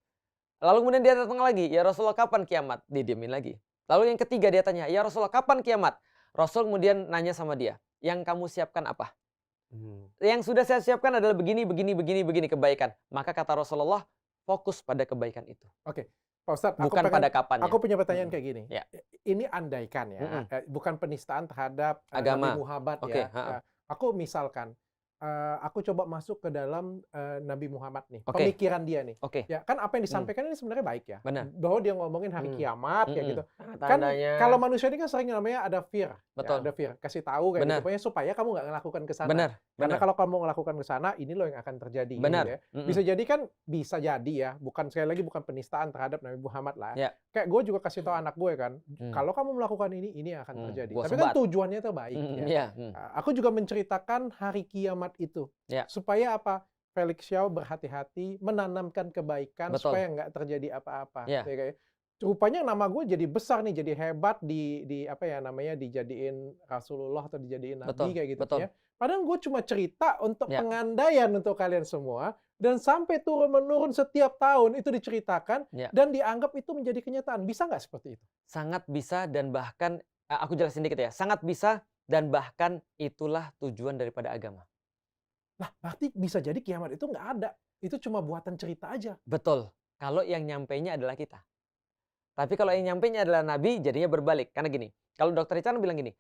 Lalu kemudian dia datang lagi, ya Rasulullah kapan kiamat? Didiemin lagi. Lalu yang ketiga dia tanya, ya Rasulullah kapan kiamat? Rasul kemudian nanya sama dia, yang kamu siapkan apa? Yang sudah saya siapkan adalah begini kebaikan. Maka kata Rasulullah, fokus pada kebaikan itu. Oke, Pak Ustadz, Bukan pada kapannya. Aku punya pertanyaan kayak gini. Ya. Ini andaikan ya, bukan penistaan terhadap agama. Nabi Muhammad Oke, ya. Aku misalkan, aku coba masuk ke dalam Nabi Muhammad nih, Oke. pemikiran dia nih. Oke. Ya kan apa yang disampaikan ini sebenarnya baik ya. Benar. Bahwa dia ngomongin hari kiamat kayak gitu. Kan Tandanya. kalau manusia ini kan sering namanya ada fear. Betul. Ya, ada fear, kasih tahu kayak Benar. gitu. Pokoknya supaya kamu nggak ngelakukan ke sana. Benar. Karena Benar. kalau kamu ngelakukan ke sana, ini loh yang akan terjadi. Benar. Gitu ya. Bisa jadi kan, bisa jadi ya. Bukan sekali lagi bukan penistaan terhadap Nabi Muhammad lah. Ya. Kayak gue juga kasih tahu anak gue kan, kalau kamu melakukan ini yang akan terjadi. Gua Tapi kan sebat. tujuannya itu baik. Ya. Iya. Aku juga menceritakan hari kiamat itu. Ya. Supaya apa? Felix Xiao berhati-hati menanamkan kebaikan Betul. supaya nggak terjadi apa-apa. Ya. Ya, kayak, rupanya nama gue jadi besar nih, jadi hebat di apa ya namanya, dijadiin Rasulullah atau dijadiin Nabi Betul, kayak gitu betul. ya. Padahal gue cuma cerita untuk Ya. pengandaian untuk kalian semua, dan sampai turun-menurun setiap tahun itu diceritakan Ya. dan dianggap itu menjadi kenyataan. Bisa nggak seperti itu? Sangat bisa dan bahkan, aku jelasin dikit ya, sangat bisa dan bahkan itulah tujuan daripada agama. Nah, berarti bisa jadi kiamat itu nggak ada. Itu cuma buatan cerita aja. Betul. Kalau yang nyampainya adalah kita. Tapi kalau yang nyampainya adalah Nabi, jadinya berbalik. Karena gini, kalau Dr. Richard bilang gini,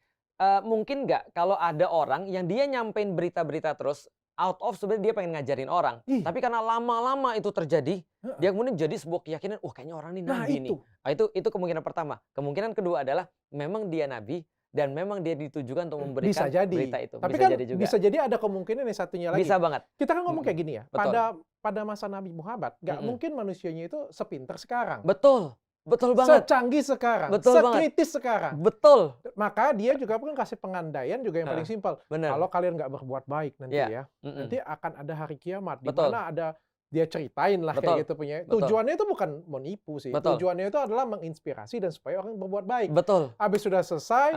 mungkin nggak kalau ada orang yang dia nyampein berita-berita terus, out of sebenarnya dia pengen ngajarin orang. Tapi karena lama-lama itu terjadi, dia kemudian jadi sebuah keyakinan, wah kayaknya orang ini Nabi nih. Nah, itu kemungkinan pertama. Kemungkinan kedua adalah memang dia Nabi, dan memang dia ditujukan untuk memberikan Bisa jadi. berita itu. Tapi Bisa kan jadi juga. bisa jadi ada kemungkinan yang satunya lagi. Bisa banget. Kita kan ngomong kayak gini ya. Betul. Pada masa Nabi Muhammad, nggak mungkin manusianya itu sepintar sekarang. Betul. Betul banget. Secanggih sekarang. Betul sekritis sekarang. Betul. Maka dia juga pun kasih pengandaian juga yang paling simpel. Bener. Kalau kalian nggak berbuat baik nanti ya, nanti akan ada hari kiamat. Di mana ada, dia ceritain lah kayak gitu punya. Tujuannya itu bukan mau nipu sih. Betul. Tujuannya itu adalah menginspirasi dan supaya orang berbuat baik. Betul. Habis sudah selesai,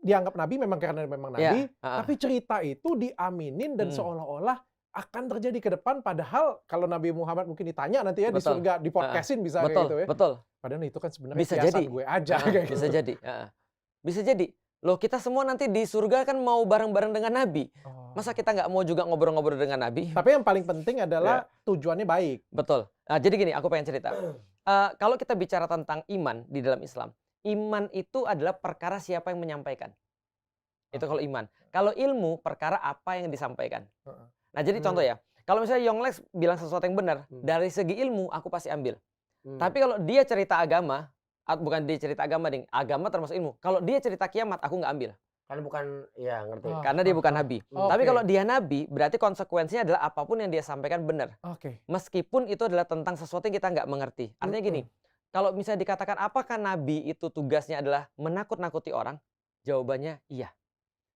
dianggap Nabi memang karena memang Nabi, tapi cerita itu diaminin dan seolah-olah akan terjadi ke depan, padahal kalau Nabi Muhammad mungkin ditanya nanti ya di surga, di podcastin bisa kayak gitu ya. Betul. Padahal itu kan sebenarnya Bisa kiasan jadi. gue aja kayak Bisa gitu. jadi. Bisa jadi. Loh kita semua nanti di surga kan mau bareng-bareng dengan Nabi. Masa kita nggak mau juga ngobrol-ngobrol dengan Nabi? Tapi yang paling penting adalah tujuannya baik. Betul. Nah, jadi gini, aku pengen cerita. Kalau kita bicara tentang iman di dalam Islam, iman itu adalah perkara siapa yang menyampaikan. Itu kalau iman. Kalau ilmu, perkara apa yang disampaikan. Nah, jadi contoh ya, kalau misalnya Yonglex bilang sesuatu yang benar, dari segi ilmu aku pasti ambil. Tapi kalau dia cerita agama, bukan dia cerita agama, ding, agama termasuk ilmu. Kalau dia cerita kiamat, aku nggak ambil. Karena bukan, ya ngerti. Karena dia bukan nabi. Tapi kalau dia nabi, berarti konsekuensinya adalah apapun yang dia sampaikan benar. Meskipun itu adalah tentang sesuatu yang kita nggak mengerti. Artinya gini, kalau misalnya dikatakan apakah nabi itu tugasnya adalah menakut-nakuti orang? Jawabannya iya.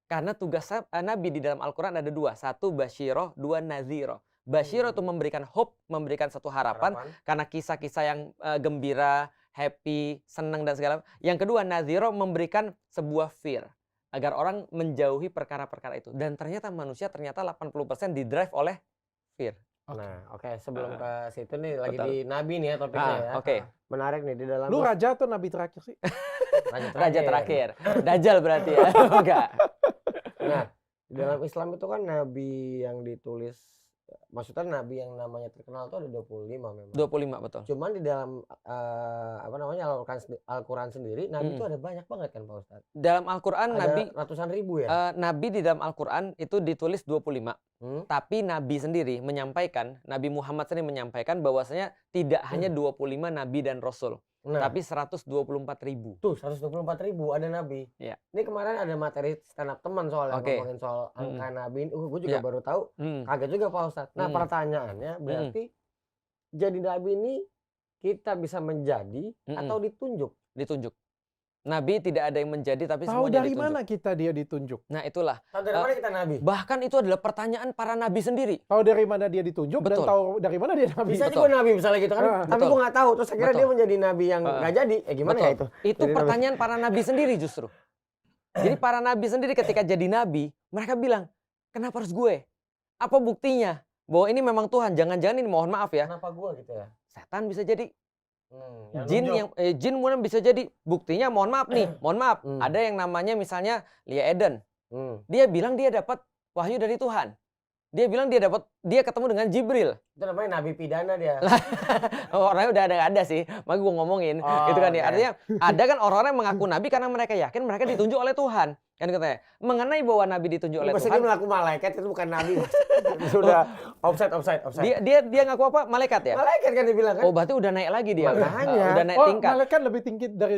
Karena tugas Nabi di dalam Al-Quran ada dua. Satu basyiro, dua naziro. Basyiro itu memberikan hope, memberikan satu harapan. Karena kisah-kisah yang gembira, happy, senang dan segala. Yang kedua naziro memberikan sebuah fear. Agar orang menjauhi perkara-perkara itu. Dan ternyata manusia 80% didrive oleh fear. Nah, sebelum ke situ nih, lagi di Nabi nih ya topiknya ya. Menarik nih di dalam. Lu raja atau nabi terakhir sih? Raja terakhir. Dajjal berarti ya. Enggak. Nah, di dalam Islam itu kan nabi yang ditulis, maksudnya nabi yang namanya terkenal itu ada 25 memang. 25 betul. Cuman di dalam Al-Quran sendiri nabi itu ada banyak banget kan Pak Ustadz. Dalam Al-Quran nabi ratusan ribu ya. Nabi di dalam Al-Quran itu ditulis 25. Tapi nabi sendiri menyampaikan, Nabi Muhammad sendiri menyampaikan bahwasanya tidak hanya 25 nabi dan rasul. Tapi 124.000. Tuh 124.000 ada nabi. Ya. Ini kemarin ada materi stand up teman soalnya ngomongin soal angka nabi. Gue juga baru tahu. Kaget juga Pak Ustadz. Nah pertanyaannya berarti jadi nabi ini kita bisa menjadi atau ditunjuk? Ditunjuk. Nabi tidak ada yang menjadi, tapi Tahu semuanya dari ditunjuk. mana kita dia ditunjuk? Nah itulah. Tahu dari mana kita nabi? Bahkan itu adalah pertanyaan para nabi sendiri. Tahu dari mana dia ditunjuk dan Betul. tahu dari mana dia nabi. Bisa Betul. juga nabi misalnya gitu kan, tapi Betul. gue nggak tahu. Terus akhirnya Betul. dia menjadi nabi yang nggak jadi. Gimana Betul. ya itu? Itu Jadi pertanyaan para nabi sendiri justru. Jadi para nabi sendiri ketika jadi nabi, mereka bilang, kenapa harus gue? Apa buktinya? Bahwa ini memang Tuhan. Jangan-jangan ini, mohon maaf ya, Kenapa gue gitu ya? setan bisa jadi. Yang Jin mungkin bisa jadi. Buktinya mohon maaf nih, mohon maaf. Hmm. Ada yang namanya misalnya Lia Eden. nunjuk. Dia bilang dia dapat wahyu dari Tuhan. Dia bilang dia ketemu dengan Jibril. Itu namanya nabi pidana dia. Orangnya udah ada sih, makanya gue ngomongin. Oh, Gitu kan ya. oke. Artinya ada kan orang-orang yang mengaku nabi karena mereka yakin mereka ditunjuk oleh Tuhan. Kan katanya. Mengenai bahwa nabi ditunjuk oleh Maksudnya Tuhan. dia melaku malaikat itu bukan nabi. Sudah offside. Dia ngaku apa? Malaikat ya? Malaikat kan dibilang kan. Oh, berarti udah naik lagi dia. Makanya. Udah naik Oh, tingkat. malaikat lebih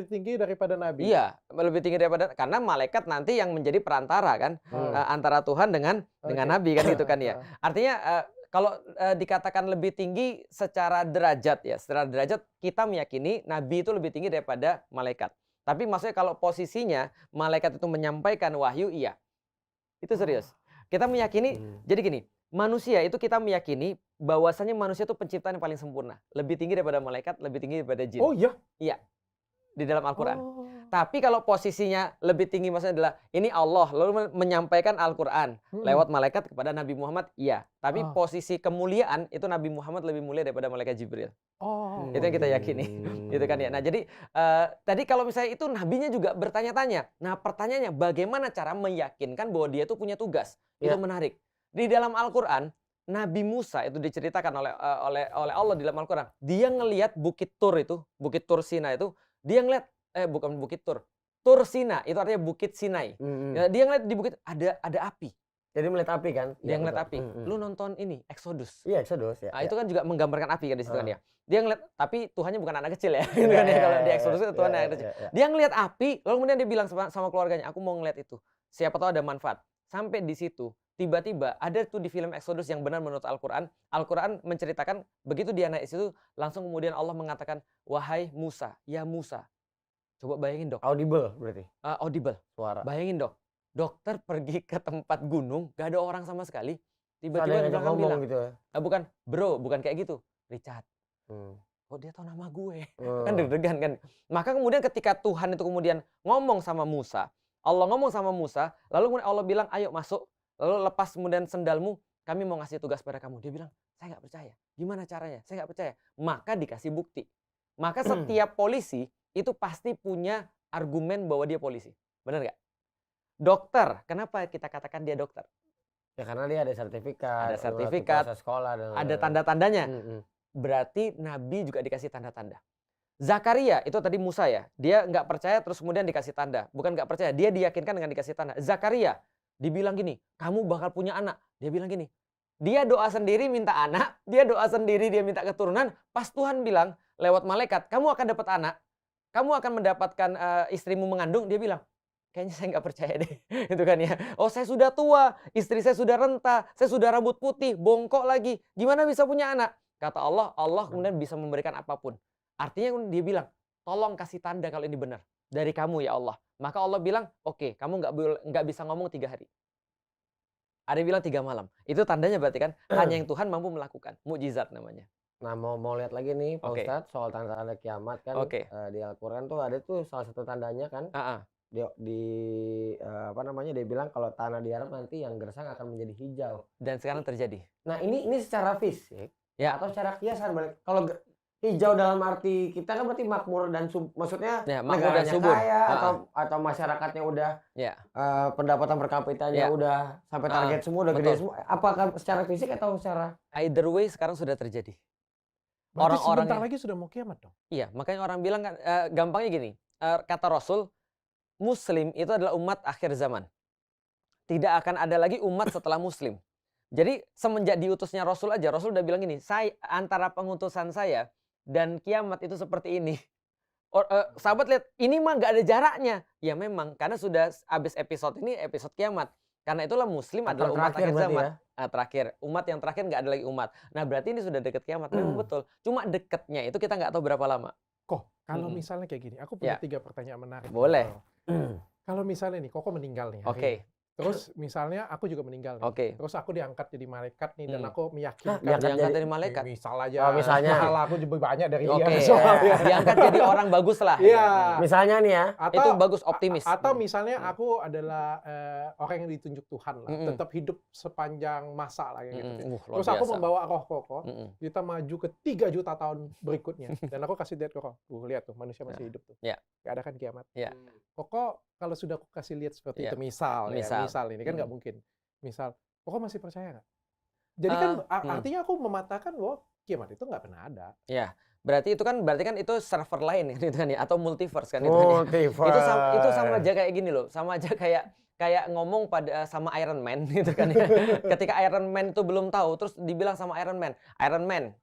tinggi daripada nabi. Iya, lebih tinggi daripada, karena malaikat nanti yang menjadi perantara kan antara Tuhan dengan nabi kan gitu kan ya. Artinya kalau dikatakan lebih tinggi secara derajat ya, secara derajat kita meyakini nabi itu lebih tinggi daripada malaikat. Tapi maksudnya kalau posisinya malaikat itu menyampaikan wahyu, iya. Itu serius. Kita meyakini, jadi gini, manusia itu kita meyakini bahwasanya manusia itu penciptaan yang paling sempurna. Lebih tinggi daripada malaikat, lebih tinggi daripada jin. Oh iya. Iya, di dalam Al-Quran. Oh. Tapi kalau posisinya lebih tinggi maksudnya adalah ini Allah lalu menyampaikan Al-Quran lewat malaikat kepada Nabi Muhammad, iya. Tapi posisi kemuliaan itu Nabi Muhammad lebih mulia daripada malaikat Jibril. Oh. Itu yang kita yakini. Gitu kan ya. Nah jadi tadi kalau misalnya itu nabinya juga bertanya-tanya. Nah pertanyaannya bagaimana cara meyakinkan bahwa dia itu punya tugas. Itu menarik. Di dalam Al-Quran Nabi Musa itu diceritakan oleh Allah di dalam Al-Quran. Dia ngelihat Bukit Tur itu, Bukit Tur Sinai itu, dia ngelihat bukan Bukit Tur. Tur Sinai itu artinya Bukit Sinai. Ya, dia ngelihat di bukit ada api. Jadi melihat api kan? Dia ngeliat api. Lu nonton ini Exodus. Iya, Exodus ya. Nah, itu kan juga menggambarkan api kan di situ kan ya. Dia ngeliat, tapi Tuhannya bukan anak kecil ya. Gitu kan ya. Kalau di Exodus itu Tuhan anak kecil. Dia ngeliat api, lalu kemudian dia bilang sama keluarganya, aku mau ngeliat itu. Siapa tahu ada manfaat. Sampai di situ, tiba-tiba ada tuh di film Exodus yang benar menurut Al-Quran. Al-Quran menceritakan, begitu dia naik situ, langsung kemudian Allah mengatakan, wahai Musa, ya Musa. Coba bayangin dok. Audible berarti? Audible. Suara. Bayangin dok. Dokter pergi ke tempat gunung, gak ada orang sama sekali. Ada Tiba-tiba yang dia ngomong bilang, gitu ya? bukan bro, bukan kayak gitu. Richard, kok dia tahu nama gue? Kan deg-degan kan. Maka kemudian ketika Tuhan itu kemudian ngomong sama Musa, Allah ngomong sama Musa, lalu kemudian Allah bilang, ayo masuk. Lalu lepas kemudian sendalmu, kami mau ngasih tugas pada kamu. Dia bilang, saya nggak percaya. Gimana caranya? Saya nggak percaya. Maka dikasih bukti. Maka setiap polisi itu pasti punya argumen bahwa dia polisi. Benar nggak? Dokter, kenapa kita katakan dia dokter? Ya karena dia ada sertifikat. Ada sertifikat, sekolah dan ada tanda-tandanya. Berarti Nabi juga dikasih tanda-tanda. Zakaria, itu tadi Musa ya. Dia nggak percaya terus kemudian dikasih tanda. Bukan nggak percaya, dia diyakinkan dengan dikasih tanda. Zakaria, dibilang gini, kamu bakal punya anak. Dia bilang gini, dia doa sendiri minta anak, dia doa sendiri dia minta keturunan. Pas Tuhan bilang lewat malaikat, kamu akan dapat anak. Kamu akan mendapatkan istrimu mengandung. Dia bilang, kayaknya saya nggak percaya deh. Itu kan ya. Oh saya sudah tua, istri saya sudah renta, saya sudah rambut putih, bongkok lagi. Gimana bisa punya anak? Kata Allah, Allah kemudian bisa memberikan apapun. Artinya dia bilang, tolong kasih tanda kalau ini benar. Dari kamu ya Allah. Maka Allah bilang, oke, kamu nggak bisa ngomong 3 hari. Ada yang bilang 3 malam. Itu tandanya berarti kan, hanya yang Tuhan mampu melakukan. Mukjizat namanya. Nah mau lihat lagi nih Pak Ustadz soal tanda-tanda kiamat kan di Al-Quran tuh ada tuh salah satu tandanya kan apa namanya dia bilang kalau tanah di Arab nanti yang gersang akan menjadi hijau dan sekarang terjadi. Nah ini secara fisik atau secara kiasan kalau hijau dalam arti kita kan berarti makmur dan maksudnya makmur dan subur kaya atau masyarakatnya udah pendapatan per kapitanya udah sampai target semua udah gede semua, apakah secara fisik atau secara either way sekarang sudah terjadi. Orang-orang sebentar lagi sudah mau kiamat dong. Iya, makanya orang bilang kan gampangnya gini, kata Rasul, Muslim itu adalah umat akhir zaman. Tidak akan ada lagi umat setelah Muslim. Jadi semenjak diutusnya Rasul aja, Rasul udah bilang gini, antara pengutusan saya dan kiamat itu seperti ini. Sahabat lihat, ini mah gak ada jaraknya. Ya memang, karena sudah habis episode ini, episode kiamat. Karena itulah Muslim adalah umat akhir zaman. Terakhir, umat yang terakhir nggak ada lagi umat. Nah berarti ini sudah dekat kiamat. Memang betul. Cuma dekatnya itu kita nggak tahu berapa lama. Kalau misalnya kayak gini, aku punya 3 pertanyaan menarik. Boleh. Kalau misalnya nih, Koko meninggal nih. Oke. Terus misalnya aku juga meninggal nih. Oke. Terus aku diangkat jadi malaikat nih dan aku meyakinkan. Diangkat jadi malaikat? Misal aja. Misalnya. Pahala aku lebih banyak dari dia. Oke. Soalnya. Diangkat jadi orang bagus lah. Iya. Misalnya nih ya. Itu bagus, optimis. Atau misalnya aku adalah orang yang ditunjuk Tuhan lah. Tetap hidup sepanjang masa lah kayak gitu. Terus aku membawa roh Koko. Kita maju ke 3 juta tahun berikutnya. Dan aku kasih lihat Koko. Lihat tuh manusia masih hidup tuh. Gak ada kan kiamat. Koko kalau sudah aku kasih lihat seperti itu, misal ini kan nggak mungkin. Misal, Koko masih percaya nggak? Jadi kan artinya aku mematakan bahwa kiamat itu nggak pernah ada. Ya, berarti kan itu server lain gitu kan ya, atau multiverse kan itu kan ya. Multiverse. Itu sama aja kayak gini loh, sama aja kayak ngomong sama Iron Man gitu kan ya. Ketika Iron Man itu belum tahu, terus dibilang sama Iron Man,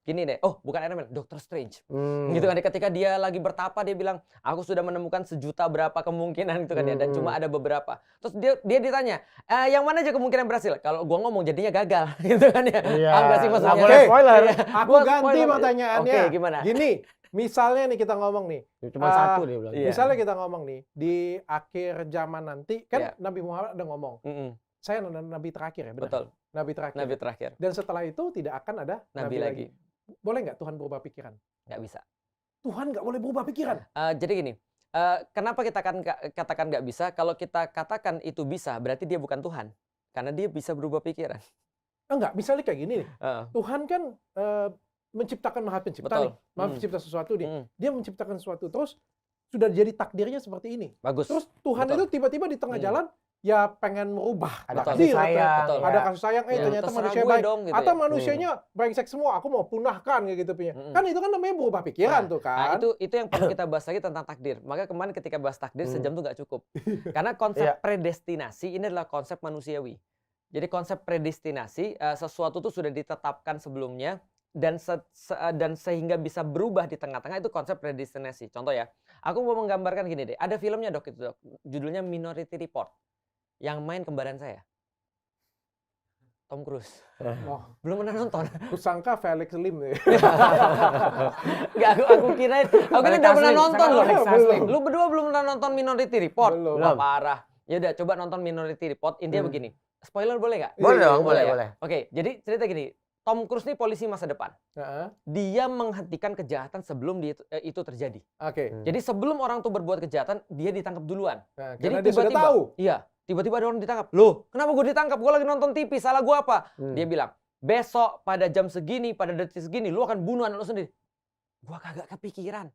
gini deh, oh bukan Iron Man, Doctor Strange. Gitu kan, ketika dia lagi bertapa dia bilang, aku sudah menemukan 1.000.000 berapa kemungkinan gitu kan ya, dan cuma ada beberapa. Terus dia ditanya, yang mana aja kemungkinan berhasil? Kalau gua ngomong jadinya gagal gitu kan ya. Enggak sih maksudnya. Nggak boleh spoiler. Aku ganti pertanyaannya. Oke, gimana? Gini, misalnya nih kita ngomong nih. Cuma satu dia bilang. Misalnya kita ngomong nih, di akhir zaman nanti, kan Nabi Muhammad ada ngomong, saya nabi terakhir ya, benar? Betul. Nabi terakhir. Dan setelah itu tidak akan ada nabi lagi. Boleh nggak Tuhan berubah pikiran? Nggak bisa. Tuhan nggak boleh berubah pikiran? Jadi gini, kenapa kita katakan nggak bisa? Kalau kita katakan itu bisa, berarti dia bukan Tuhan. Karena dia bisa berubah pikiran. Enggak, misalnya kayak gini nih. Tuhan kan menciptakan Maha Pencipta nih. Maha Pencipta sesuatu nih. Dia menciptakan sesuatu, terus sudah jadi takdirnya seperti ini. Bagus. Terus Tuhan itu tiba-tiba di tengah jalan, ya pengen merubah. Ada kasih sayang. Ada kasih sayang, ternyata manusia baik. Dong, gitu atau manusianya brengsek semua, aku mau punahkan kayak gitu punya. Kan itu kan namanya berubah pikiran tuh kan. Itu yang perlu kita bahas lagi tentang takdir. Maka kemarin ketika bahas takdir, sejam tuh nggak cukup. Karena konsep predestinasi ini adalah konsep manusiawi. Jadi konsep predestinasi, sesuatu itu sudah ditetapkan sebelumnya, dan sehingga bisa berubah di tengah-tengah, itu konsep predestinasi. Contoh ya, aku mau menggambarkan gini deh, ada filmnya Dok, itu Dok, judulnya Minority Report, yang main kembaran saya, Tom Cruise. Belum pernah nonton. Kusangka Felix Lim nih. Nggak, aku kira udah pernah nonton loh. Lu berdua belum pernah nonton Minority Report? Belum. Wah, parah. Ya udah, coba nonton Minority Report. Intinya begini. Spoiler boleh nggak? Boleh dong, boleh. Oke, jadi cerita gini. Tom Cruise nih polisi masa depan. Dia menghentikan kejahatan sebelum itu terjadi. Jadi sebelum orang tuh berbuat kejahatan, dia ditangkap duluan. Jadi tiba-tiba, iya, tiba-tiba ada orang ditangkap. Loh, kenapa gue ditangkap? Gue lagi nonton TV, salah gue apa? Dia bilang, besok pada jam segini, pada detik segini, lu akan bunuh anak lu sendiri. Gua kagak kepikiran.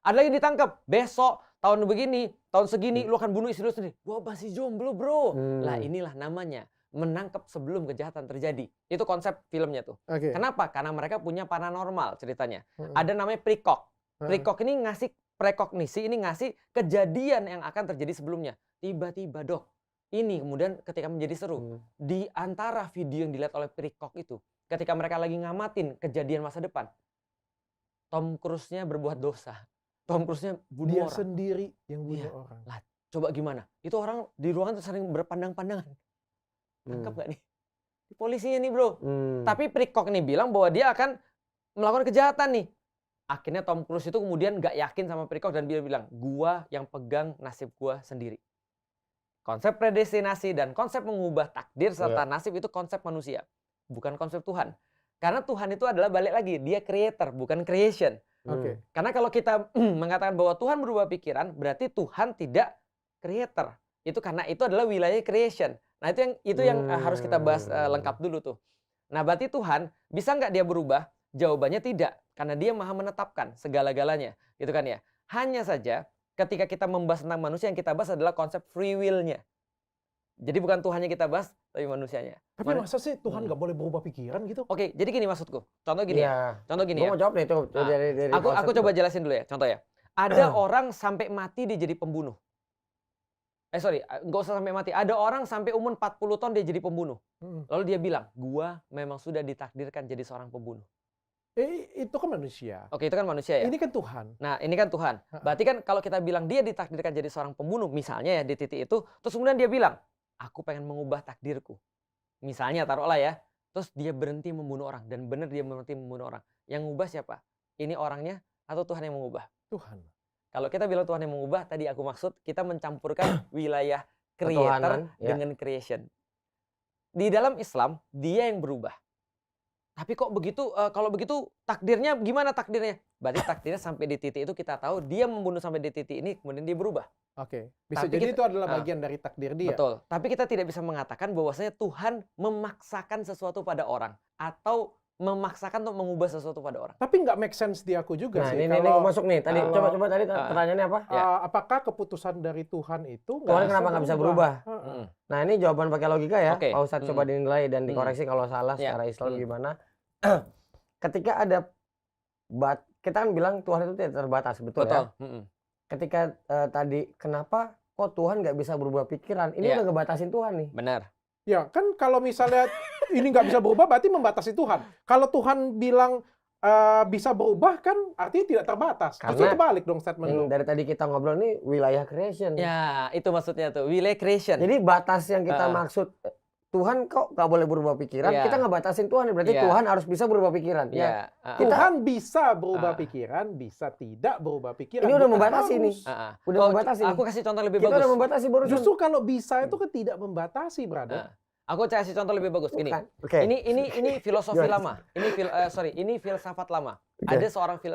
Ada lagi ditangkap, besok tahun begini, tahun segini, lu akan bunuh istri lu sendiri. Gua masih jomblo, bro. Lah inilah namanya menangkap sebelum kejahatan terjadi. Itu konsep filmnya tuh. Kenapa? Karena mereka punya paranormal ceritanya. Ada namanya prekog. Prekog ini ngasih prekognisi, ini ngasih kejadian yang akan terjadi sebelumnya. Tiba-tiba, Dok, ini kemudian ketika menjadi seru. Di antara video yang dilihat oleh prekog itu, ketika mereka lagi ngamatin kejadian masa depan, Tom Cruise-nya berbuat dosa. Tom Cruise-nya bunuh orang. Dia sendiri yang bunuh orang. Lah, coba gimana? Itu orang di ruangan tuh sering berpandang-pandangan. Tangkap nggak nih? Polisinya nih, bro. Tapi prekog nih bilang bahwa dia akan melakukan kejahatan nih. Akhirnya Tom Cruise itu kemudian nggak yakin sama prekog dan dia bilang, gua yang pegang nasib gua sendiri. Konsep predestinasi dan konsep mengubah takdir serta nasib itu konsep manusia, bukan konsep Tuhan. Karena Tuhan itu adalah balik lagi, dia creator, bukan creation. Karena kalau kita mengatakan bahwa Tuhan berubah pikiran, berarti Tuhan tidak creator. Itu karena itu adalah wilayah creation. Nah itu yang harus kita bahas lengkap dulu tuh. Nah berarti Tuhan bisa nggak dia berubah? Jawabannya tidak, karena dia maha menetapkan segala-galanya, gitu kan ya. Hanya saja ketika kita membahas tentang manusia, yang kita bahas adalah konsep free will-nya. Jadi bukan Tuhannya kita bahas, tapi manusianya. Tapi masa sih Tuhan nggak boleh berubah pikiran gitu? Oke, jadi gini maksudku. Contoh gini ya. Contoh gini ya. Mau jawab nih tuh dari aku coba jelasin dulu ya. Contoh ya. Ada orang sampai mati dia jadi pembunuh. Nggak usah sampai mati. Ada orang sampai umur 40 tahun dia jadi pembunuh. Lalu dia bilang, gua memang sudah ditakdirkan jadi seorang pembunuh. Itu kan manusia. Oke, itu kan manusia ya. Ini kan Tuhan. Nah, ini kan Tuhan. Berarti kan kalau kita bilang dia ditakdirkan jadi seorang pembunuh, misalnya ya di titik itu, terus kemudian dia bilang, aku pengen mengubah takdirku. Misalnya taruhlah ya, terus dia berhenti membunuh orang dan benar dia berhenti membunuh orang. Yang ngubah siapa? Ini orangnya atau Tuhan yang mengubah? Tuhan. Kalau kita bilang Tuhan yang mengubah, tadi aku maksud kita mencampurkan wilayah creator Ketuhanan, ya. dengan creation. Di dalam Islam, dia yang berubah. Tapi kok begitu, kalau begitu takdirnya gimana takdirnya? Berarti takdirnya sampai di titik itu kita tahu dia membunuh sampai di titik ini, kemudian dia berubah. Oke. Bisa Tapi jadi kita- itu adalah bagian dari takdir dia. Betul. Tapi kita tidak bisa mengatakan bahwasanya Tuhan memaksakan sesuatu pada orang atau memaksakan untuk mengubah sesuatu pada orang. Tapi nggak make sense di aku juga Nah, sih. ini Kalau masuk nih. Tadi kalau- coba tadi pertanyaannya apa? Ya. apakah keputusan dari Tuhan itu Tuhan kenapa nggak bisa berubah? Heeh. Nah, ini jawaban pakai logika ya. Oke. Pak Ustadz coba dinilai dan dikoreksi kalau salah Ya. secara Islam Mm. gimana. Ketika ada kita kan bilang Tuhan itu tidak terbatas, betul, Betul. ya? Ketika tadi kenapa kok Tuhan nggak bisa berubah pikiran? Ini Ya. udah ngebatasin Tuhan nih. Benar. Ya kan kalau misalnya ini nggak bisa berubah berarti membatasi Tuhan. Kalau Tuhan bilang bisa berubah kan artinya tidak terbatas. Justru Karena kebalik dong statement Yang lu. dari tadi kita ngobrol nih wilayah creation. Ya, itu maksudnya tuh, wilayah creation. Jadi batas yang kita maksud Tuhan kok nggak boleh berubah pikiran, Iya. kita ngebatasin Tuhan. Berarti Iya. Tuhan harus bisa berubah pikiran. Ya. Tuhan bisa berubah pikiran, bisa tidak berubah pikiran. Ini udah Bukan membatasi nih. harus. Udah membatasi nih. Aku kasih contoh lebih Kita bagus. udah membatasi barusan. Justru kalau bisa itu kan tidak membatasi, brother. Aku kasih contoh lebih bagus. Gini. Bukan. Oke. Ini filosofi Gimana? lama. Ini filsafat lama. Oke.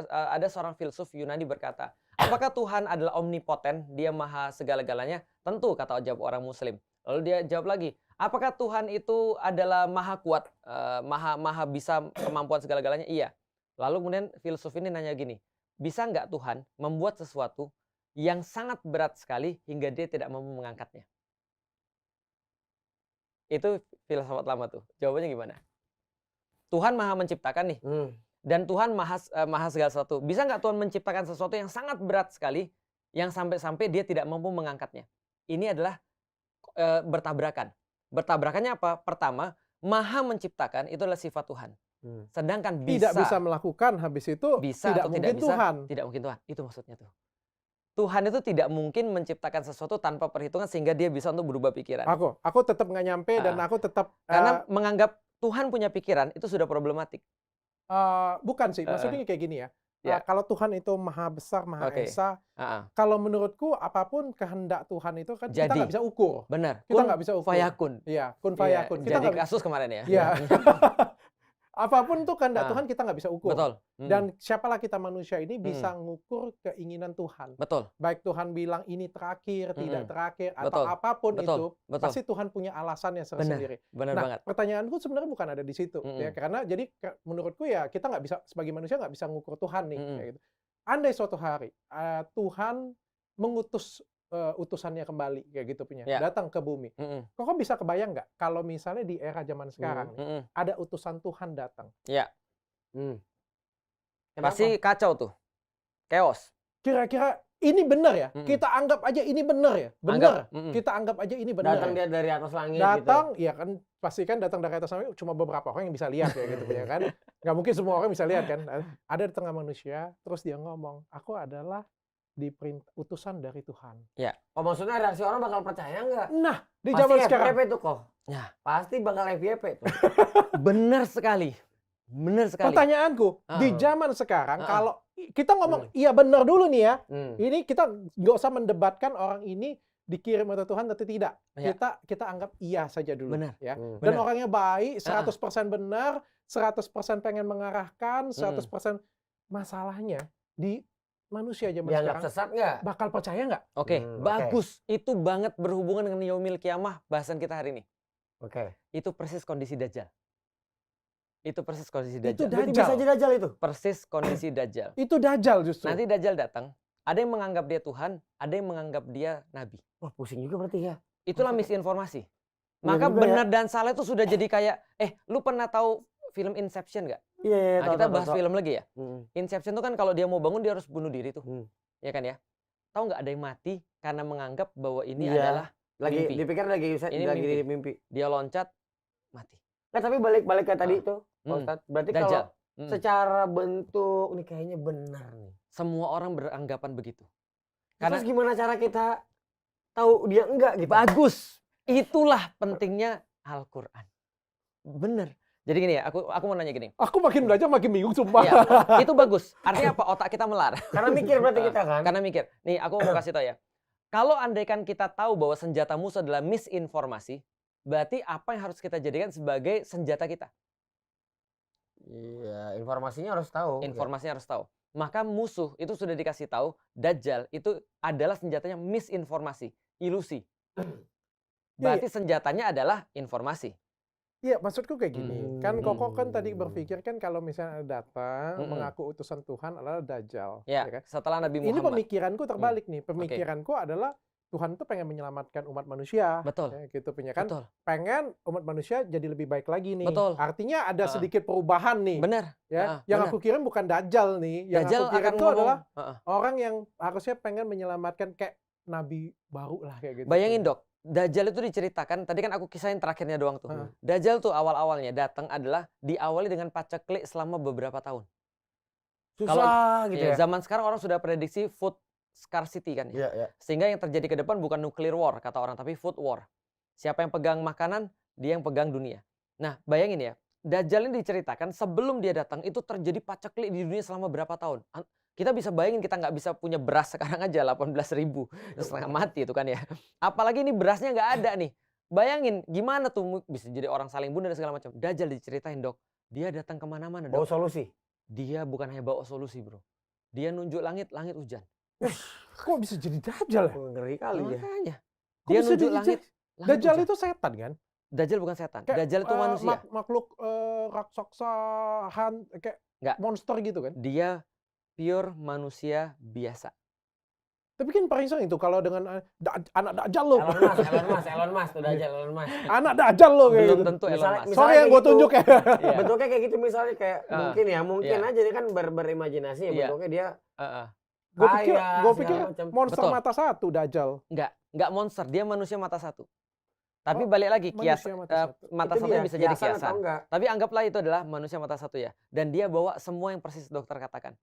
Ada seorang filsuf Yunani berkata, apakah Tuhan adalah omnipoten? Dia maha segala-galanya? Tentu, kata jawab orang Muslim. Lalu dia jawab lagi, apakah Tuhan itu adalah maha kuat, maha bisa kemampuan segala-galanya? Iya. Lalu kemudian filsuf ini nanya gini, bisa nggak Tuhan membuat sesuatu yang sangat berat sekali hingga dia tidak mampu mengangkatnya? Itu filsafat lama tuh. Jawabannya gimana? Tuhan maha menciptakan nih. Dan Tuhan maha segala sesuatu. Bisa nggak Tuhan menciptakan sesuatu yang sangat berat sekali, yang sampai-sampai dia tidak mampu mengangkatnya? Ini adalah bertabrakan. Bertabrakannya apa? Pertama, maha menciptakan itu adalah sifat Tuhan. Sedangkan Tidak bisa melakukan, habis itu bisa tidak atau mungkin tidak bisa, Tuhan. tidak mungkin Tuhan. Itu maksudnya tuh. Tuhan itu tidak mungkin menciptakan sesuatu tanpa perhitungan sehingga dia bisa untuk berubah pikiran. Aku tetap nggak nyampe dan aku tetap Karena menganggap Tuhan punya pikiran itu sudah problematik. bukan sih, maksudnya kayak gini ya. Ya. Kalau Tuhan itu maha besar, maha esa, kalau menurutku apapun kehendak Tuhan itu kan kita Jadi. nggak bisa ukur. Benar. Kita nggak bisa ukur. Fayakun. Iya, kun fayakun. Kita Jadi nggak kasus kemarin ya. Iya. Apapun tuh kehendak Tuhan kita nggak bisa ukur. Betul. Dan siapalah kita manusia ini bisa ngukur keinginan Tuhan. Betul. Baik Tuhan bilang ini terakhir, tidak terakhir, atau Betul. apapun Betul. itu, Betul. pasti Tuhan punya alasannya sendiri. Benar Nah, banget. pertanyaanku sebenarnya bukan ada di situ, ya karena jadi menurutku ya kita nggak bisa sebagai manusia nggak bisa ngukur Tuhan nih. Kayak gitu. Andai suatu hari Tuhan mengutus utusannya kembali kayak gitu punya, datang ke bumi. Kok bisa kebayang nggak kalau misalnya di era zaman sekarang nih, ada utusan Tuhan datang? Iya. Kenapa? Pasti kacau tuh. Chaos. Kira-kira ini benar ya? Kita anggap aja ini benar ya? Benar. Kita anggap aja ini benar. Datang dia dari atas langit datang, gitu. ya kan pasti kan datang dari atas langit cuma beberapa orang yang bisa lihat ya gitu ya kan. Nggak mungkin semua orang bisa lihat kan. Ada di tengah manusia, terus dia ngomong, aku adalah utusan dari Tuhan. Ya. Oh, maksudnya reaksi orang bakal percaya nggak? Nah, di Pasti zaman sekarang. FYP tuh kok. Ya. Pasti bakal FYP tuh. Benar sekali. Benar sekali. Pertanyaanku, di zaman sekarang kalau kita ngomong iya benar dulu nih ya. Hmm. Ini kita nggak usah mendebatkan orang ini dikirim oleh Tuhan atau tidak. Ya. Kita anggap iya saja dulu. Benar. Ya. Hmm. Dan Benar. orangnya baik, 100% benar, 100% pengen mengarahkan, 100% masalahnya di manusia zaman Dianggap sekarang sesat nggak? bakal percaya nggak? Oke, Oke. bagus. Itu banget berhubungan dengan yaumil kiamah bahasan kita hari ini. Oke. Itu persis kondisi Dajjal. Itu persis kondisi Itu Dajjal. Berarti Dajjal. bisa aja Dajjal itu. Persis kondisi Dajjal. Itu Dajjal justru. Nanti Dajjal datang, ada yang menganggap dia Tuhan, ada yang menganggap dia nabi. Wah, pusing juga berarti ya. Itulah misinformasi. Maka juga ya. benar dan salah itu sudah jadi kayak, lu pernah tahu film Inception nggak? Iya, Nah, kita bahas film lagi ya. Hmm. Inception tuh kan kalau dia mau bangun dia harus bunuh diri tuh. Hmm. Ya kan ya? Tahu nggak ada yang mati karena menganggap bahwa ini Iya. adalah Lagi mimpi. dipikir lagi Ini mimpi. dia loncat mati. Nah, tapi balik ke tadi itu, Pak Ustadz. Berarti Dajjal. kalau secara bentuk nih kayaknya benar nih. Semua orang beranggapan begitu. Terus gimana cara kita tahu dia enggak gitu? Bagus. Itulah pentingnya Al-Qur'an. Bener. Jadi gini ya, aku mau nanya gini. Aku makin belajar makin bingung sumpah. Iya, itu bagus. Artinya apa? Otak kita melar. Karena mikir berarti kita kan. Karena mikir. Nih, aku mau kasih tau ya. Kalau andaikan kita tahu bahwa senjata musuh adalah misinformasi, berarti apa yang harus kita jadikan sebagai senjata kita? Iya, informasinya harus tahu. Informasinya harus tahu. Maka musuh itu sudah dikasih tahu, Dajjal itu adalah senjatanya misinformasi, ilusi. Berarti senjatanya adalah informasi. Iya, maksudku kayak gini. Kan Koko kan tadi berpikir kan kalau misalnya datang mengaku utusan Tuhan adalah Dajjal. Ya, kan? setelah Nabi Muhammad. Ini pemikiranku terbalik nih. Pemikiranku adalah Tuhan tuh pengen menyelamatkan umat manusia. Betul. Ya, gitu punya kan. Betul. Pengen umat manusia jadi lebih baik lagi nih. Betul. Artinya ada sedikit perubahan nih. Benar. Ya, yang aku kira bukan Dajjal nih. Yang Dajjal aku kira akan itu ngomong, adalah orang yang harusnya pengen menyelamatkan kayak nabi baru lah kayak gitu. Bayangin Dok, Dajjal itu diceritakan, tadi kan aku kisahin terakhirnya doang tuh. Dajjal tuh awal-awalnya datang adalah diawali dengan paceklik selama beberapa tahun. Susah gitu ya. Zaman sekarang orang sudah prediksi food scarcity kan ya. Iya. Sehingga yang terjadi ke depan bukan nuclear war kata orang, tapi food war. Siapa yang pegang makanan, dia yang pegang dunia. Nah, bayangin ya, Dajjal ini diceritakan sebelum dia datang itu terjadi paceklik di dunia selama berapa tahun. Kita bisa bayangin kita nggak bisa punya beras sekarang aja 18.000, setengah mati itu kan ya. Apalagi ini berasnya nggak ada nih. Bayangin gimana tuh bisa jadi orang saling bunuh dan segala macam. Dajjal diceritain Dok, dia datang kemana-mana Dok. Bawa solusi? Dia bukan hanya bawa solusi bro. Dia nunjuk langit hujan. Kok bisa jadi Dajjal ya? Ngeri kali ya. Makanya. Kok Dia bisa nunjuk langit Dajjal hujan. itu setan kan? Dajjal bukan setan. Kayak, Dajjal itu manusia. Makhluk raksasa, kayak Nggak. monster gitu kan? Dia pure manusia biasa. Tapi kan paling sering itu kalau dengan anak Dajjal lo. Elon Musk tuh Dajjal, Elon Musk. Anak Dajjal lo kayak Belum gitu. tentu Elon Musk. Sorry yang gue tunjuk ya. Iya. Bentuknya kayak gitu misalnya kayak mungkin aja dia kan berimajinasi ya, bentuknya dia Gue pikir monster Betul. mata satu Dajjal. Enggak monster, dia manusia mata satu. Tapi balik lagi kias mata satunya bisa jadi kiasan. Tapi anggaplah itu adalah manusia mata satu ya. Dan dia bawa semua yang persis dokter katakan.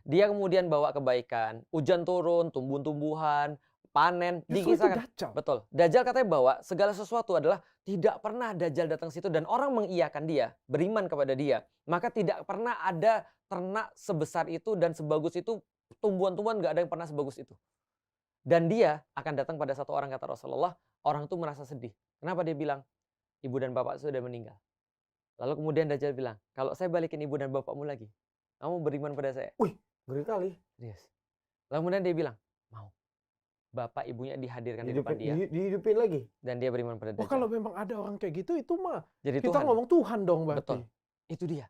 Dia kemudian bawa kebaikan, hujan turun, tumbuh-tumbuhan, panen, dikisahkan. Betul. Dajjal katanya bawa segala sesuatu adalah tidak pernah Dajjal datang situ dan orang mengiyakan dia, beriman kepada dia. Maka tidak pernah ada ternak sebesar itu dan sebagus itu, tumbuhan-tumbuhan nggak ada yang pernah sebagus itu. Dan dia akan datang pada satu orang kata Rasulullah, orang itu merasa sedih. Kenapa dia bilang? Ibu dan bapak sudah meninggal. Lalu kemudian Dajjal bilang, kalau saya balikin ibu dan bapakmu lagi, kamu beriman pada saya. Wih, ngeri kali. Yes. Lalu kemudian dia bilang, mau. Bapak ibunya dihadirkan di depan dia. Dihidupin lagi. Dan dia beriman pada Dajjal. Kalau memang ada orang kayak gitu, itu mah jadi kita Tuhan. ngomong Tuhan dong berarti. Betul. Itu dia.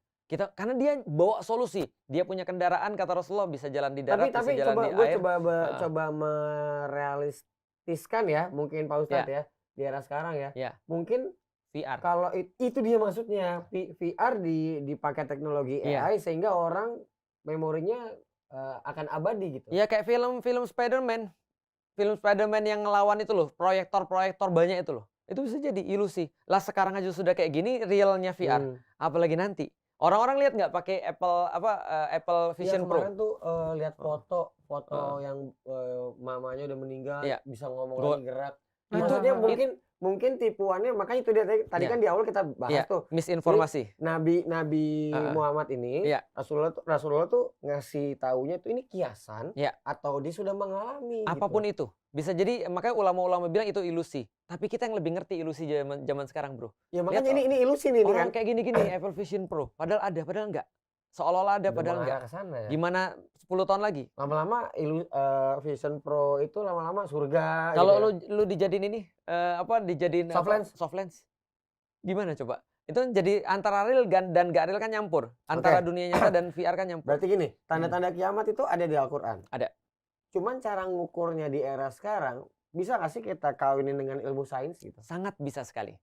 Karena dia bawa solusi. Dia punya kendaraan kata Rasulullah bisa jalan di darat, bisa jalan di air. Coba merealistiskan ya, mungkin Pak Ustadz ya, di era sekarang ya. Mungkin VR. Kalau itu dia maksudnya, VR dipakai teknologi AI sehingga orang memorinya akan abadi gitu. Ya kayak film Spider-Man. Film Spider-Man yang ngelawan itu loh, proyektor banyak itu loh. Itu bisa jadi ilusi. Lah sekarang aja sudah kayak gini realnya VR. Apalagi nanti. Orang-orang lihat nggak pakai Apple Vision Pro? Kemarin tuh lihat foto yang mamanya udah meninggal, bisa ngomong lagi, gerak. Maksudnya mungkin tipuannya, makanya itu dia tadi kan di awal kita bahas tuh misinformasi. Nabi Muhammad ini Rasulullah tuh ngasih taunya tuh ini kiasan atau dia sudah mengalami. Apapun gitu. itu bisa jadi, makanya ulama-ulama bilang itu ilusi. Tapi kita yang lebih ngerti ilusi zaman sekarang bro. Ya makanya ini ilusi nih orang kan. kayak gini Apple Vision Pro. Padahal ada, padahal enggak. Seolah-olah ada, padahal enggak. Ya. Gimana 10 tahun lagi? Lama-lama Vision Pro itu lama-lama surga. Kalau gitu lu dijadiin ini dijadiin soft lens. Gimana coba? Itu jadi antara real dan gak real kan nyampur. Antara dunia nyata dan VR kan nyampur. Berarti gini, tanda-tanda kiamat itu ada di Al-Qur'an. Ada. Cuman cara ngukurnya di era sekarang, bisa nggak sih kita kawinin dengan ilmu sains gitu? Sangat bisa sekali.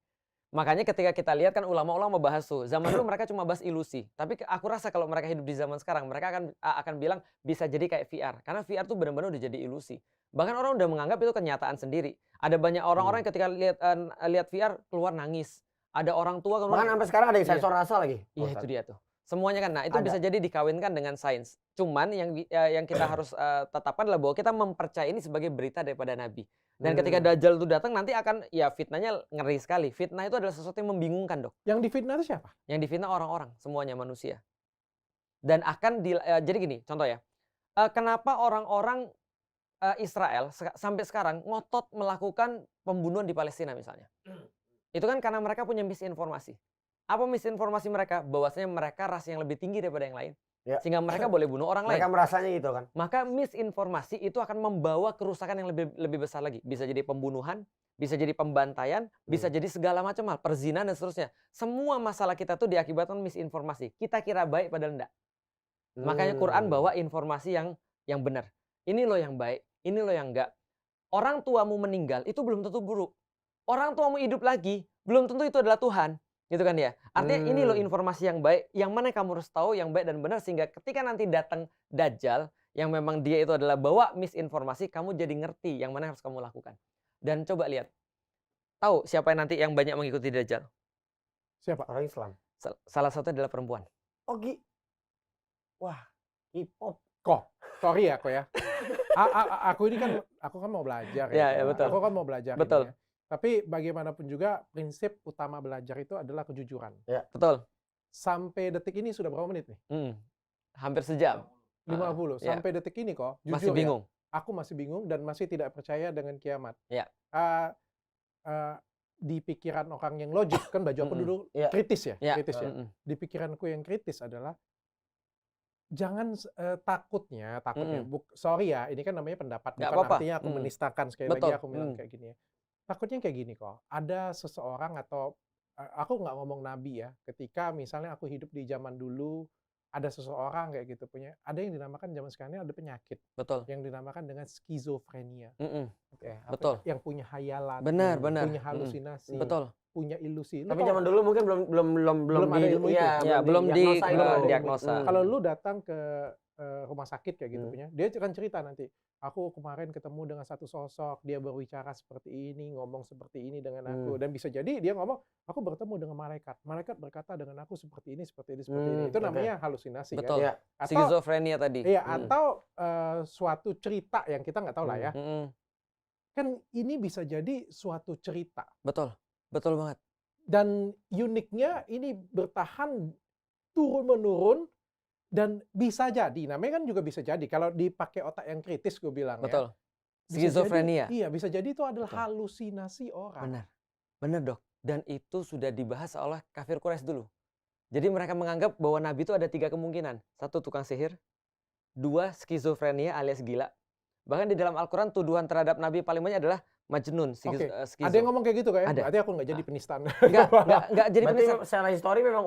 Makanya ketika kita lihat kan ulama-ulama bahas tuh, zaman dulu mereka cuma bahas ilusi. Tapi aku rasa kalau mereka hidup di zaman sekarang, mereka akan bilang bisa jadi kayak VR. Karena VR tuh benar-benar udah jadi ilusi. Bahkan orang udah menganggap itu kenyataan sendiri. Ada banyak orang-orang yang ketika lihat VR keluar nangis. Ada orang tua bahkan sampai sekarang ada yang sensor rasa lagi. Iya itu dia tuh. Semuanya kan. Nah, itu bisa jadi dikawinkan dengan sains. Cuman yang kita harus tetapkan adalah bahwa kita mempercayai ini sebagai berita daripada Nabi. Dan ketika Dajjal itu datang nanti akan ya fitnahnya ngeri sekali. Fitnah itu adalah sesuatu yang membingungkan, Dok. Yang difitnah itu siapa? Yang difitnah orang-orang, semuanya manusia. Dan akan jadi gini, contoh ya. Kenapa orang-orang Israel sampai sekarang ngotot melakukan pembunuhan di Palestina misalnya? Itu kan karena mereka punya misinformasi. Apa misinformasi mereka? Bahwasanya mereka ras yang lebih tinggi daripada yang lain. Ya. Sehingga mereka boleh bunuh orang lain. Mereka merasanya gitu kan. Maka misinformasi itu akan membawa kerusakan yang lebih besar lagi. Bisa jadi pembunuhan, bisa jadi pembantaian, bisa jadi segala macam hal, perzinahan dan seterusnya. Semua masalah kita tuh diakibatkan misinformasi. Kita kira baik padahal enggak. Makanya Quran bawa informasi yang benar. Ini loh yang baik, ini loh yang enggak. Orang tuamu meninggal itu belum tentu buruk. Orang tuamu hidup lagi belum tentu itu adalah Tuhan. Gitu kan ya. Artinya ini loh informasi yang baik, yang mana kamu harus tahu yang baik dan benar, sehingga ketika nanti datang Dajjal yang memang dia itu adalah bawa misinformasi, kamu jadi ngerti yang mana harus kamu lakukan. Dan coba lihat. Tahu siapa yang nanti yang banyak mengikuti Dajjal? Siapa? Orang Islam. Salah satu adalah perempuan. Oh, wah, hip-hop. Sorry ya, aku ini kan mau belajar ya. Ya, betul. Aku kan mau belajar. Betul. Ini ya. Tapi bagaimanapun juga prinsip utama belajar itu adalah kejujuran. Ya, betul. Sampai detik ini sudah berapa menit nih? Hampir sejam. 50. Sampai detik ini kok, jujur masih bingung. Ya, aku masih bingung dan masih tidak percaya dengan kiamat. Ya. Di pikiran orang yang logik, kan baju aku dulu kritis ya. Kritis ya. Di pikiranku yang kritis adalah jangan takutnya. Sorry ya, ini kan namanya pendapat. Bukan artinya aku menistakan, sekali lagi aku bilang kayak gini ya. Takutnya kayak gini kok, ada seseorang atau aku nggak ngomong nabi ya, ketika misalnya aku hidup di zaman dulu, ada seseorang kayak gitu punya, ada yang dinamakan zaman sekarang ini ada penyakit. Betul. Yang dinamakan dengan skizofrenia. Betul. Yang punya hayalan, benar. punya halusinasi, betul. punya ilusi. Tapi zaman dulu mungkin belum ada ilmu itu. Ya, belum diagnosa. Kalau lu datang ke rumah sakit kayak gitu punya, dia akan cerita nanti, aku kemarin ketemu dengan satu sosok, dia berbicara seperti ini, ngomong seperti ini dengan aku, dan bisa jadi dia ngomong, aku bertemu dengan malaikat berkata dengan aku seperti ini, seperti ini. Itu namanya halusinasi. Betul. Kan? Atau skizofrenia tadi. Iya, atau suatu cerita yang kita nggak tahu lah ya. Kan ini bisa jadi suatu cerita. Betul banget. Dan uniknya ini bertahan turun-menurun. Dan bisa jadi, namanya kan juga bisa jadi, kalau dipakai otak yang kritis gue bilang. Betul. Ya. Skizofrenia. Iya, bisa jadi itu adalah halusinasi orang. Benar Dok. Dan itu sudah dibahas oleh kafir Quraisy dulu. Jadi mereka menganggap bahwa Nabi itu ada 3 kemungkinan. 1, tukang sihir. 2, skizofrenia alias gila. Bahkan di dalam Al-Quran tuduhan terhadap Nabi paling banyak adalah Majnun, skizo. Ada yang ngomong kayak gitu kayak? Ada. Berarti aku nggak jadi penistaan. Enggak jadi penistaan. Secara histori memang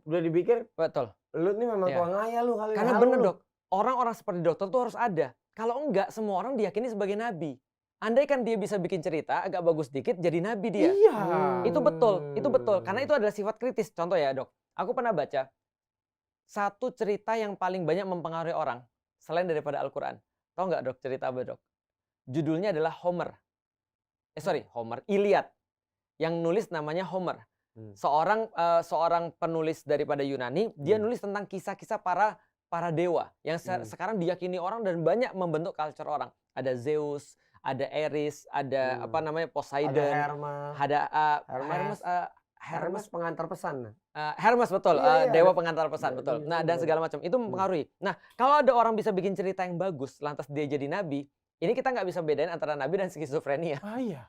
udah dipikir. Betul. Lu nih memang tukang ngayal lu kali. Karena bener Dok, orang-orang seperti dokter tuh harus ada. Kalau enggak, semua orang diyakini sebagai nabi. Andai kan dia bisa bikin cerita agak bagus dikit, jadi nabi dia. Iya. Itu betul. Karena itu adalah sifat kritis. Contoh ya Dok, aku pernah baca satu cerita yang paling banyak mempengaruhi orang selain daripada Al-Quran. Tahu nggak Dok cerita apa Dok? Judulnya adalah Homer. Iliad. Yang nulis namanya Homer. Seorang penulis daripada Yunani, dia nulis tentang kisah-kisah para dewa yang sekarang diyakini orang dan banyak membentuk culture orang. Ada Zeus, ada Eris, ada Poseidon, ada Hermes pengantar pesan. Hermes betul, dewa pengantar pesan betul. Nah, dan segala macam itu mempengaruhi. Nah, kalau ada orang bisa bikin cerita yang bagus, lantas dia jadi nabi, ini kita nggak bisa bedain antara nabi dan skizofrenia. Iya.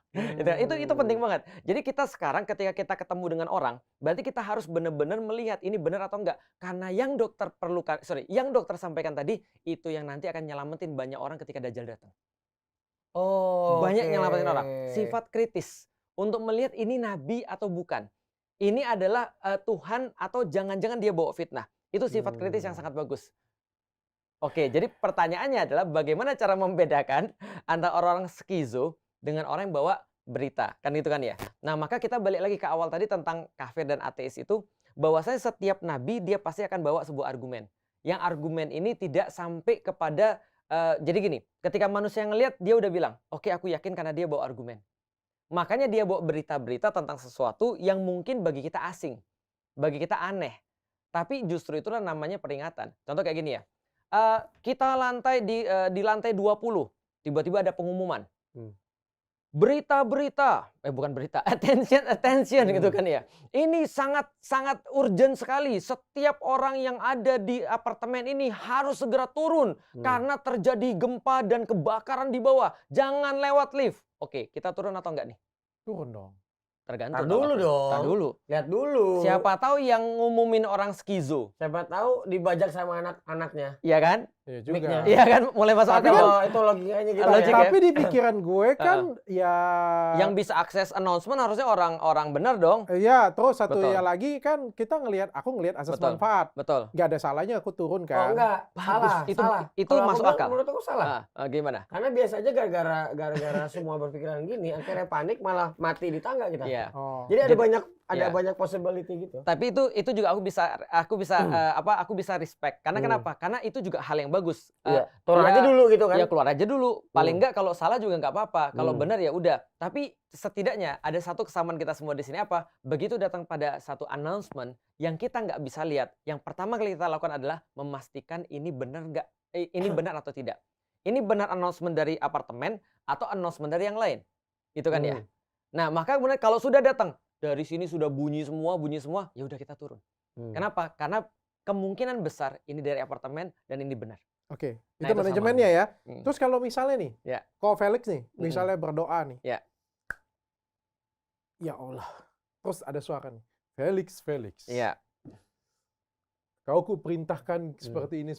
Itu penting banget. Jadi kita sekarang ketika kita ketemu dengan orang, berarti kita harus benar-benar melihat ini benar atau enggak. Karena yang dokter sampaikan tadi itu yang nanti akan nyelamatin banyak orang ketika Dajjal datang. Banyak nyelamatin orang. Sifat kritis untuk melihat ini nabi atau bukan. Ini adalah Tuhan atau jangan-jangan dia bawa fitnah. Itu sifat kritis yang sangat bagus. Oke, jadi pertanyaannya adalah bagaimana cara membedakan antara orang skizo dengan orang yang bawa berita. Kan gitu kan ya. Nah, maka kita balik lagi ke awal tadi tentang kafir dan ateis itu, bahwasanya setiap nabi dia pasti akan bawa sebuah argumen. Yang argumen ini tidak sampai kepada jadi gini, ketika manusia ngelihat dia udah bilang, "Oke, aku yakin karena dia bawa argumen." Makanya dia bawa berita-berita tentang sesuatu yang mungkin bagi kita asing, bagi kita aneh. Tapi justru itulah namanya peringatan. Contoh kayak gini ya. Kita di lantai 20, tiba-tiba ada pengumuman. Berita-berita, bukan berita, attention gitu kan ya. Ini sangat urgent sekali. Setiap orang yang ada di apartemen ini harus segera turun karena terjadi gempa dan kebakaran di bawah. Jangan lewat lift. Oke, kita turun atau enggak nih? Turun dong. Tergantung. Tar dulu dong. Tar dulu. Lihat dulu. Siapa tahu yang ngumumin orang skizo. Siapa tahu dibajak sama anak-anaknya. Iya kan? Iya juga. Mic-nya. Iya kan? Mulai masuk Tapi akal. itu logikanya gitu Logik ya. ya. Tapi di pikiran gue kan ya Yang bisa akses announcement harusnya orang benar dong. Iya, terus satu Betul. ya lagi kan aku ngelihat asas Betul. manfaat. Betul. Nggak ada salahnya aku turun Oh kan. enggak, salah. Itu- salah. itu Kalau aku masuk bilang, akal. Menurut aku salah. Gimana? Karena biasa aja gara-gara semua berpikiran gini, akhirnya panik malah mati di tangga kita. Iya. Oh. Jadi ada banyak Iya. banyak possibility gitu. Tapi itu juga aku bisa respect. Karena kenapa? Karena itu juga hal yang bagus. Iya. Turun ya- aja dulu gitu kan. Ya keluar aja dulu. Paling enggak kalau salah juga nggak apa-apa. Kalau benar ya udah. Tapi setidaknya ada satu kesamaan kita semua di sini apa? Begitu datang pada satu announcement yang kita nggak bisa lihat, yang pertama kali kita lakukan adalah memastikan ini benar nggak, ini benar atau tidak. Ini benar announcement dari apartemen atau announcement dari yang lain. Itu kan ya. Nah, maka kemudian kalau sudah datang dari sini sudah bunyi semua, ya udah kita turun. Kenapa? Karena kemungkinan besar ini dari apartemen dan ini benar. Oke, Nah, itu itu manajemennya sama. ya. Terus kalau misalnya nih, Ya. kok Felix nih, misalnya berdoa nih. Ya. Ya Allah. Terus ada suara nih. Felix. Iya. Kau ku perintahkan seperti ini.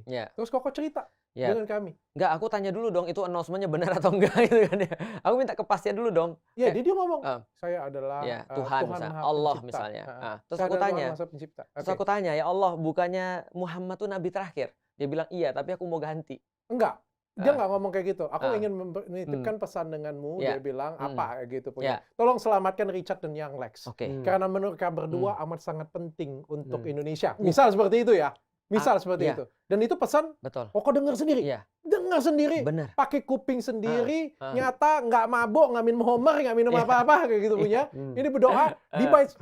Iya. Terus kok cerita Ya. dengan kami. Enggak, aku tanya dulu dong itu announcement-nya benar atau enggak gitu kan ya. Aku minta kepastian dulu dong. Ya, dia ngomong, Ah. saya adalah Ya, Tuhan misalnya, Maha Allah Pencipta. misalnya. Terus Saya aku adalah tanya. Tuhan Maha Pencipta. Terus Oke. aku tanya, "Ya Allah, bukannya Muhammad tuh nabi terakhir?" Dia bilang, "Iya, tapi aku mau ganti." Enggak. Dia nggak ngomong kayak gitu. Aku Ah. ingin menitipkan pesan denganmu. Ya. Dia bilang apa gitu Ya. punya. Tolong selamatkan Richard dan Young Lex. Oke. Karena menurut mereka berdua amat sangat penting untuk Indonesia. Misal seperti itu ya. Misal seperti iya. itu. Dan itu pesan Betul. kok dengar sendiri. Iya. Dengar sendiri. Benar. Pakai kuping sendiri. Ah. Nyata nggak mabok, nggak minum Homer, nggak minum Iya. apa-apa kayak gitu punya. Ini berdoa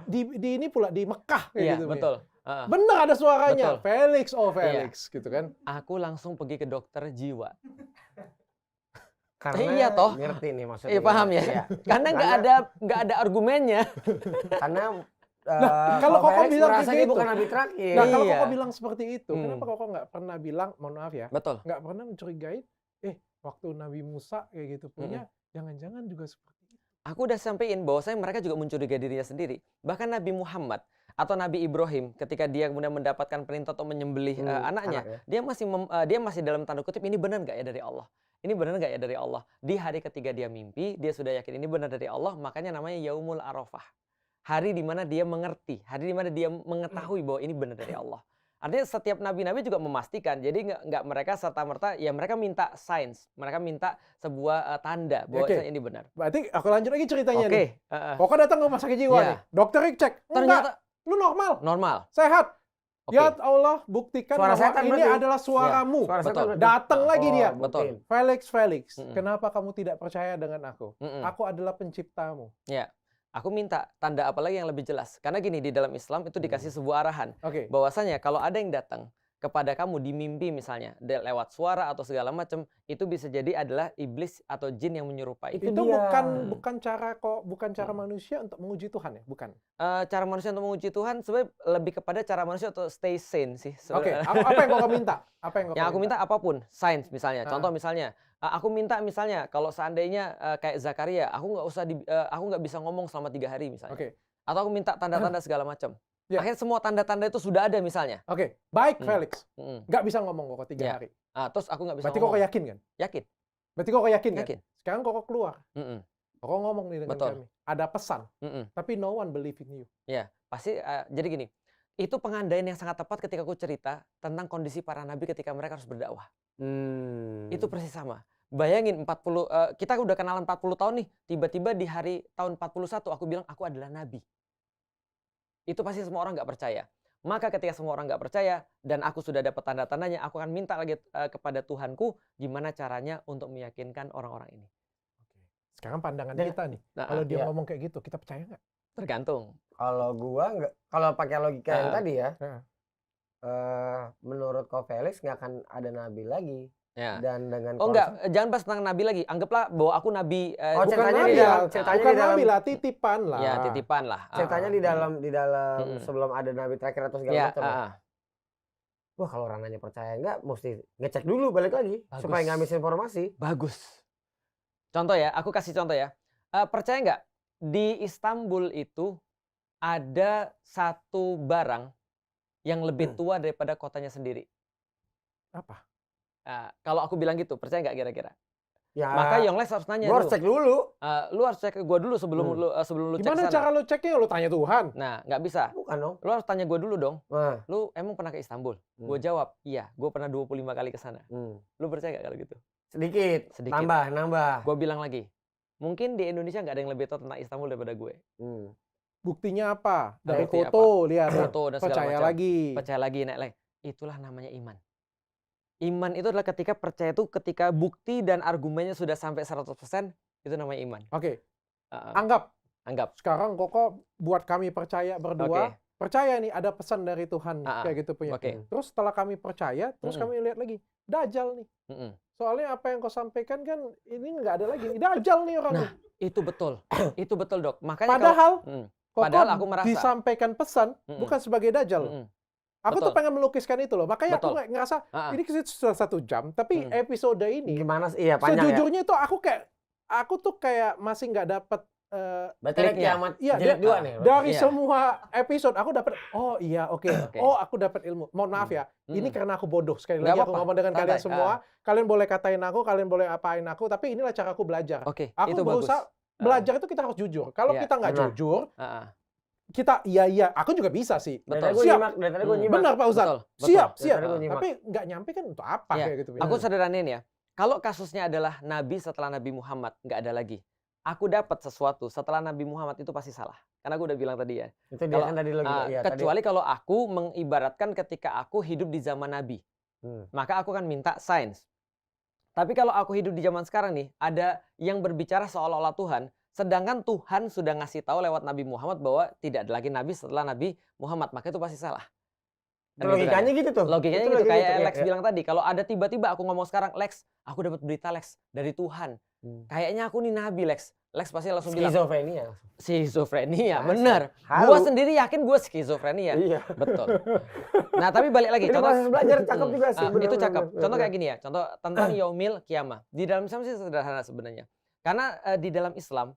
di ini pula di Mekah kayak Iya, gitu. punya. betul. Bener ada suaranya. Betul. Felix gitu kan. Aku langsung pergi ke dokter jiwa. Karena Iya toh. ngerti nih maksudnya. Iya, paham ya? Iya. Karena nggak ada argumennya. Karena Kalau Koko Felix bilang merasa kayak dia gitu. bukan nabi terakhir. Nah, kalau Iya. Koko bilang seperti itu, kenapa Koko nggak pernah bilang, mohon maaf ya, Betul. nggak pernah mencurigai, waktu Nabi Musa kayak gitu punya, jangan-jangan juga seperti itu. Aku udah sampein bahwasanya mereka juga mencurigai dirinya sendiri. Bahkan Nabi Muhammad atau Nabi Ibrahim ketika dia kemudian mendapatkan perintah untuk menyembelih anaknya, dia masih dalam tanda kutip ini benar nggak ya dari Allah? Ini benar nggak ya dari Allah? Di hari ketiga dia mimpi, dia sudah yakin ini benar dari Allah, makanya namanya Yaumul Arafah. Hari di mana dia mengerti, hari di mana dia mengetahui bahwa ini benar dari Allah. Artinya setiap nabi-nabi juga memastikan. Jadi nggak mereka serta-merta, ya mereka minta signs, mereka minta sebuah tanda bahwa Oke. ini benar. Berarti aku lanjut lagi ceritanya Oke. nih. Koko datang ke rumah sakit jiwa Iya. nih. Dokter cek, Ternyata enggak, lu normal, normal. sehat. Oke. Ya Allah, buktikan Suara bahwa setan ini berarti. adalah suaramu. Suara setan Betul. berarti. Datang lagi dia. Betul. Felix, kenapa kamu tidak percaya dengan aku? Aku adalah penciptamu. Ya. Aku minta tanda apa lagi yang lebih jelas. Karena gini, di dalam Islam itu dikasih sebuah arahan. Oke. Bahwasanya kalau ada yang datang kepada kamu di mimpi misalnya, lewat suara atau segala macam, itu bisa jadi adalah iblis atau jin yang menyerupai. Itu Itu dia. bukan cara manusia untuk menguji Tuhan ya, bukan. Cara manusia untuk menguji Tuhan sebenarnya lebih kepada cara manusia untuk stay sane sih. Oke, sebenarnya. apa yang kau minta? Apa yang kau Yang aku minta apapun, sains misalnya. Ah. Contoh misalnya, aku minta misalnya kalau seandainya kayak Zakaria, aku nggak bisa ngomong selama 3 hari misalnya. Oke. Atau aku minta tanda-tanda segala macam. Ya. Akhirnya semua tanda-tanda itu sudah ada misalnya. Oke, baik Felix. Mm-mm. Nggak bisa ngomong kok 3 Ya. hari. Terus aku nggak bisa Berarti ngomong. kok yakin kan? Yakin. Berarti kok yakin kan? Yakin. Sekarang kok keluar. Mm-mm. Kok ngomong nih dengan Betul. kami. Ada pesan, Mm-mm. tapi no one believe in you. Ya, pasti jadi gini. Itu pengandaian yang sangat tepat ketika aku cerita tentang kondisi para nabi ketika mereka harus berdakwah. Itu persis sama. Bayangin kita udah kenalan 40 tahun nih, tiba-tiba di hari tahun 41 aku bilang aku adalah nabi. Itu pasti semua orang nggak percaya. Maka ketika semua orang nggak percaya dan aku sudah dapat tanda-tandanya, aku akan minta lagi kepada Tuhanku gimana caranya untuk meyakinkan orang-orang ini. Sekarang pandangan Dan- kita nih. Nah, Kalau dia iya. ngomong kayak gitu, kita percaya nggak? tergantung. Kalau gua nggak, kalau pakai logika yang tadi ya, menurut Ko Felix nggak akan ada nabi lagi. Ya. Dan dengan enggak, jangan bahas tentang nabi lagi. Anggaplah bahwa aku nabi. Bukan nabi lah, bukan nabi lah, titipan lah. Ya, titipan lah. Ceritanya di dalam sebelum ada nabi terakhir atau segala macam. Wah, kalau ranahnya percaya enggak, mesti ngecek dulu balik lagi. Bagus. Supaya nggak misinformasi. Bagus. Contoh ya, aku kasih contoh ya. Percaya nggak di Istanbul itu ada satu barang yang lebih tua daripada kotanya sendiri? Apa? Kalau aku bilang gitu, percaya nggak kira-kira? Ya, maka Yongles harus nanya. Gue harus cek dulu. Lu harus cek ke gue dulu sebelum lu cek. Gimana cara lu ceknya? Lu tanya Tuhan? Nah, nggak bisa. Bukan dong. Lu harus tanya gue dulu dong. Lu emang pernah ke Istanbul? Gue jawab, iya. Gue pernah 25 kali ke sana. Lu percaya nggak kalau gitu? Sedikit. Nambah. Gue bilang lagi, mungkin di Indonesia nggak ada yang lebih tahu tentang Istanbul daripada gue. Buktinya apa? Dari foto, lihat. Foto dan segala percaya macam. lagi. Percaya lagi, naik. Itulah namanya iman. Iman itu adalah ketika percaya itu ketika bukti dan argumennya sudah sampai 100%, itu namanya iman. Oke. Anggap. Sekarang Koko buat kami percaya berdua. Percaya nih ada pesan dari Tuhan kayak gitu punya. Terus setelah kami percaya, terus kami lihat lagi. Dajjal nih. Soalnya apa yang kau sampaikan kan ini nggak ada lagi. Dajjal nih orangnya. Nah, itu betul. Itu betul, Dok. Makanya padahal aku merasa disampaikan pesan bukan sebagai Dajjal. Aku tuh pengen melukiskan itu loh. Makanya aku ngerasa ini sudah 1 jam, tapi episode ini gimana sih? Iya, panjang. Sejujurnya itu aku tuh kayak masih nggak dapat berarti ada kiamat jilid 2 nih. Dari semua episode aku dapat aku dapat ilmu. Mohon maaf ya. Ini karena aku bodoh sekali lagi aku ngomong dengan kalian semua. Kalian boleh katain aku, kalian boleh apain aku, tapi inilah cara aku belajar. Aku berusaha belajar itu kita harus jujur. Kalau kita nggak jujur, kita iya aku juga bisa sih. Siap. Benar Pak Ustadz. Siap. Tapi nggak nyampe kan untuk apa kayak gitu. Aku sederhanain ya. Kalau kasusnya adalah Nabi setelah Nabi Muhammad, nggak ada lagi. Aku dapat sesuatu setelah Nabi Muhammad itu pasti salah. Karena aku udah bilang tadi ya. Itu dia kan tadi kecuali kalau aku mengibaratkan ketika aku hidup di zaman Nabi. Maka aku akan minta sains. Tapi kalau aku hidup di zaman sekarang nih, ada yang berbicara seolah-olah Tuhan. Sedangkan Tuhan sudah ngasih tahu lewat Nabi Muhammad bahwa tidak ada lagi Nabi setelah Nabi Muhammad. Maka itu pasti salah. Logikanya gitu tuh. Logikanya gitu. Kayak Lex bilang tadi. Kalau ada tiba-tiba aku ngomong sekarang, Lex, aku dapat berita Lex dari Tuhan. Kayaknya aku nih Nabi Lex. Lex pasti langsung bilang. Skizofrenia, bener. Gua sendiri yakin gue skizofrenia. Iya. Betul. Nah tapi balik lagi. Contoh belajar cakep juga sih. Itu cakep. Contoh kayak gini ya. Contoh tentang Yaumil Qiyamah. Di dalam Islam sih sederhana sebenarnya. Karena di dalam Islam,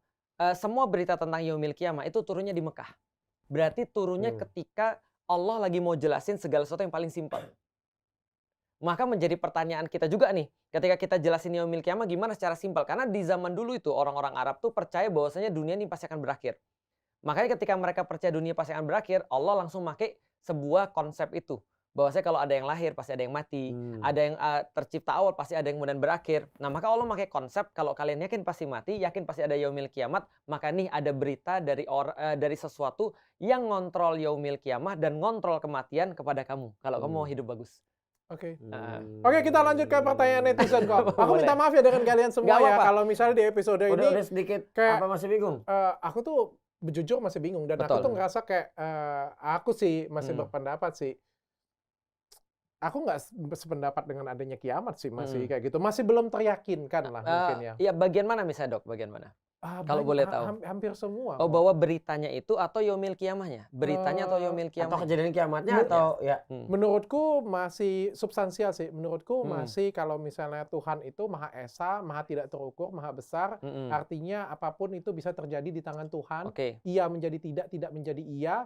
semua berita tentang Yaumil Qiyamah itu turunnya di Mekah. Berarti turunnya ketika Allah lagi mau jelasin segala sesuatu yang paling simpel. Maka menjadi pertanyaan kita juga nih, ketika kita jelasin Yaumil Qiyamah gimana secara simpel. Karena di zaman dulu itu orang-orang Arab tuh percaya bahwasanya dunia ini pasti akan berakhir. Makanya ketika mereka percaya dunia pasti akan berakhir, Allah langsung pakai sebuah konsep itu. Bahwasanya kalau ada yang lahir pasti ada yang mati, ada yang tercipta awal pasti ada yang kemudian berakhir. Nah maka Allah pakai konsep kalau kalian yakin pasti mati, yakin pasti ada Yaumil Qiyamah, maka nih ada berita dari sesuatu yang ngontrol Yaumil Qiyamah dan ngontrol kematian kepada kamu. Kalau kamu mau hidup bagus. Oke, kita lanjut ke pertanyaan netizen kok. Aku minta maaf ya dengan kalian semua ya. Kalau misalnya di episode ini udah sedikit kayak apa masih bingung? Aku tuh jujur masih bingung dan aku tuh ngerasa kayak aku sih masih berpendapat sih. Aku nggak sependapat dengan adanya kiamat sih, masih kayak gitu. Masih belum teryakinkan lah mungkin ya. Iya, bagian mana misalnya Dok? Bagian mana? Kalau boleh tahu. Hampir semua. Oh, bahwa beritanya itu atau Yaumil Qiyamahnya? Beritanya atau Yaumil Qiyamah? Atau kejadian kiamatnya atau ya? Menurutku masih substansial sih. Menurutku masih kalau misalnya Tuhan itu Maha Esa, Maha tidak terukur, Maha besar. Artinya apapun itu bisa terjadi di tangan Tuhan. Iya menjadi tidak menjadi iya.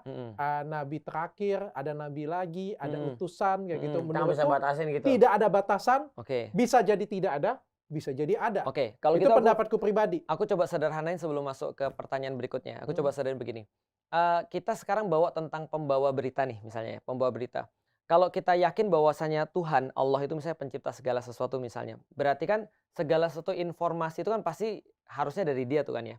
Nabi terakhir, ada nabi lagi, ada utusan kayak gitu. Menurutku bisa batasin gitu. Tidak ada batasan. Bisa jadi tidak ada. Bisa jadi ada. Kalau itu gitu pendapatku pribadi. Aku coba sederhanain sebelum masuk ke pertanyaan berikutnya. Aku coba sederhanain begini. Kita sekarang bawa tentang pembawa berita nih misalnya ya, pembawa berita. Kalau kita yakin bahwasanya Tuhan, Allah itu misalnya pencipta segala sesuatu misalnya. Berarti kan segala sesuatu informasi itu kan pasti harusnya dari dia tuh kan ya.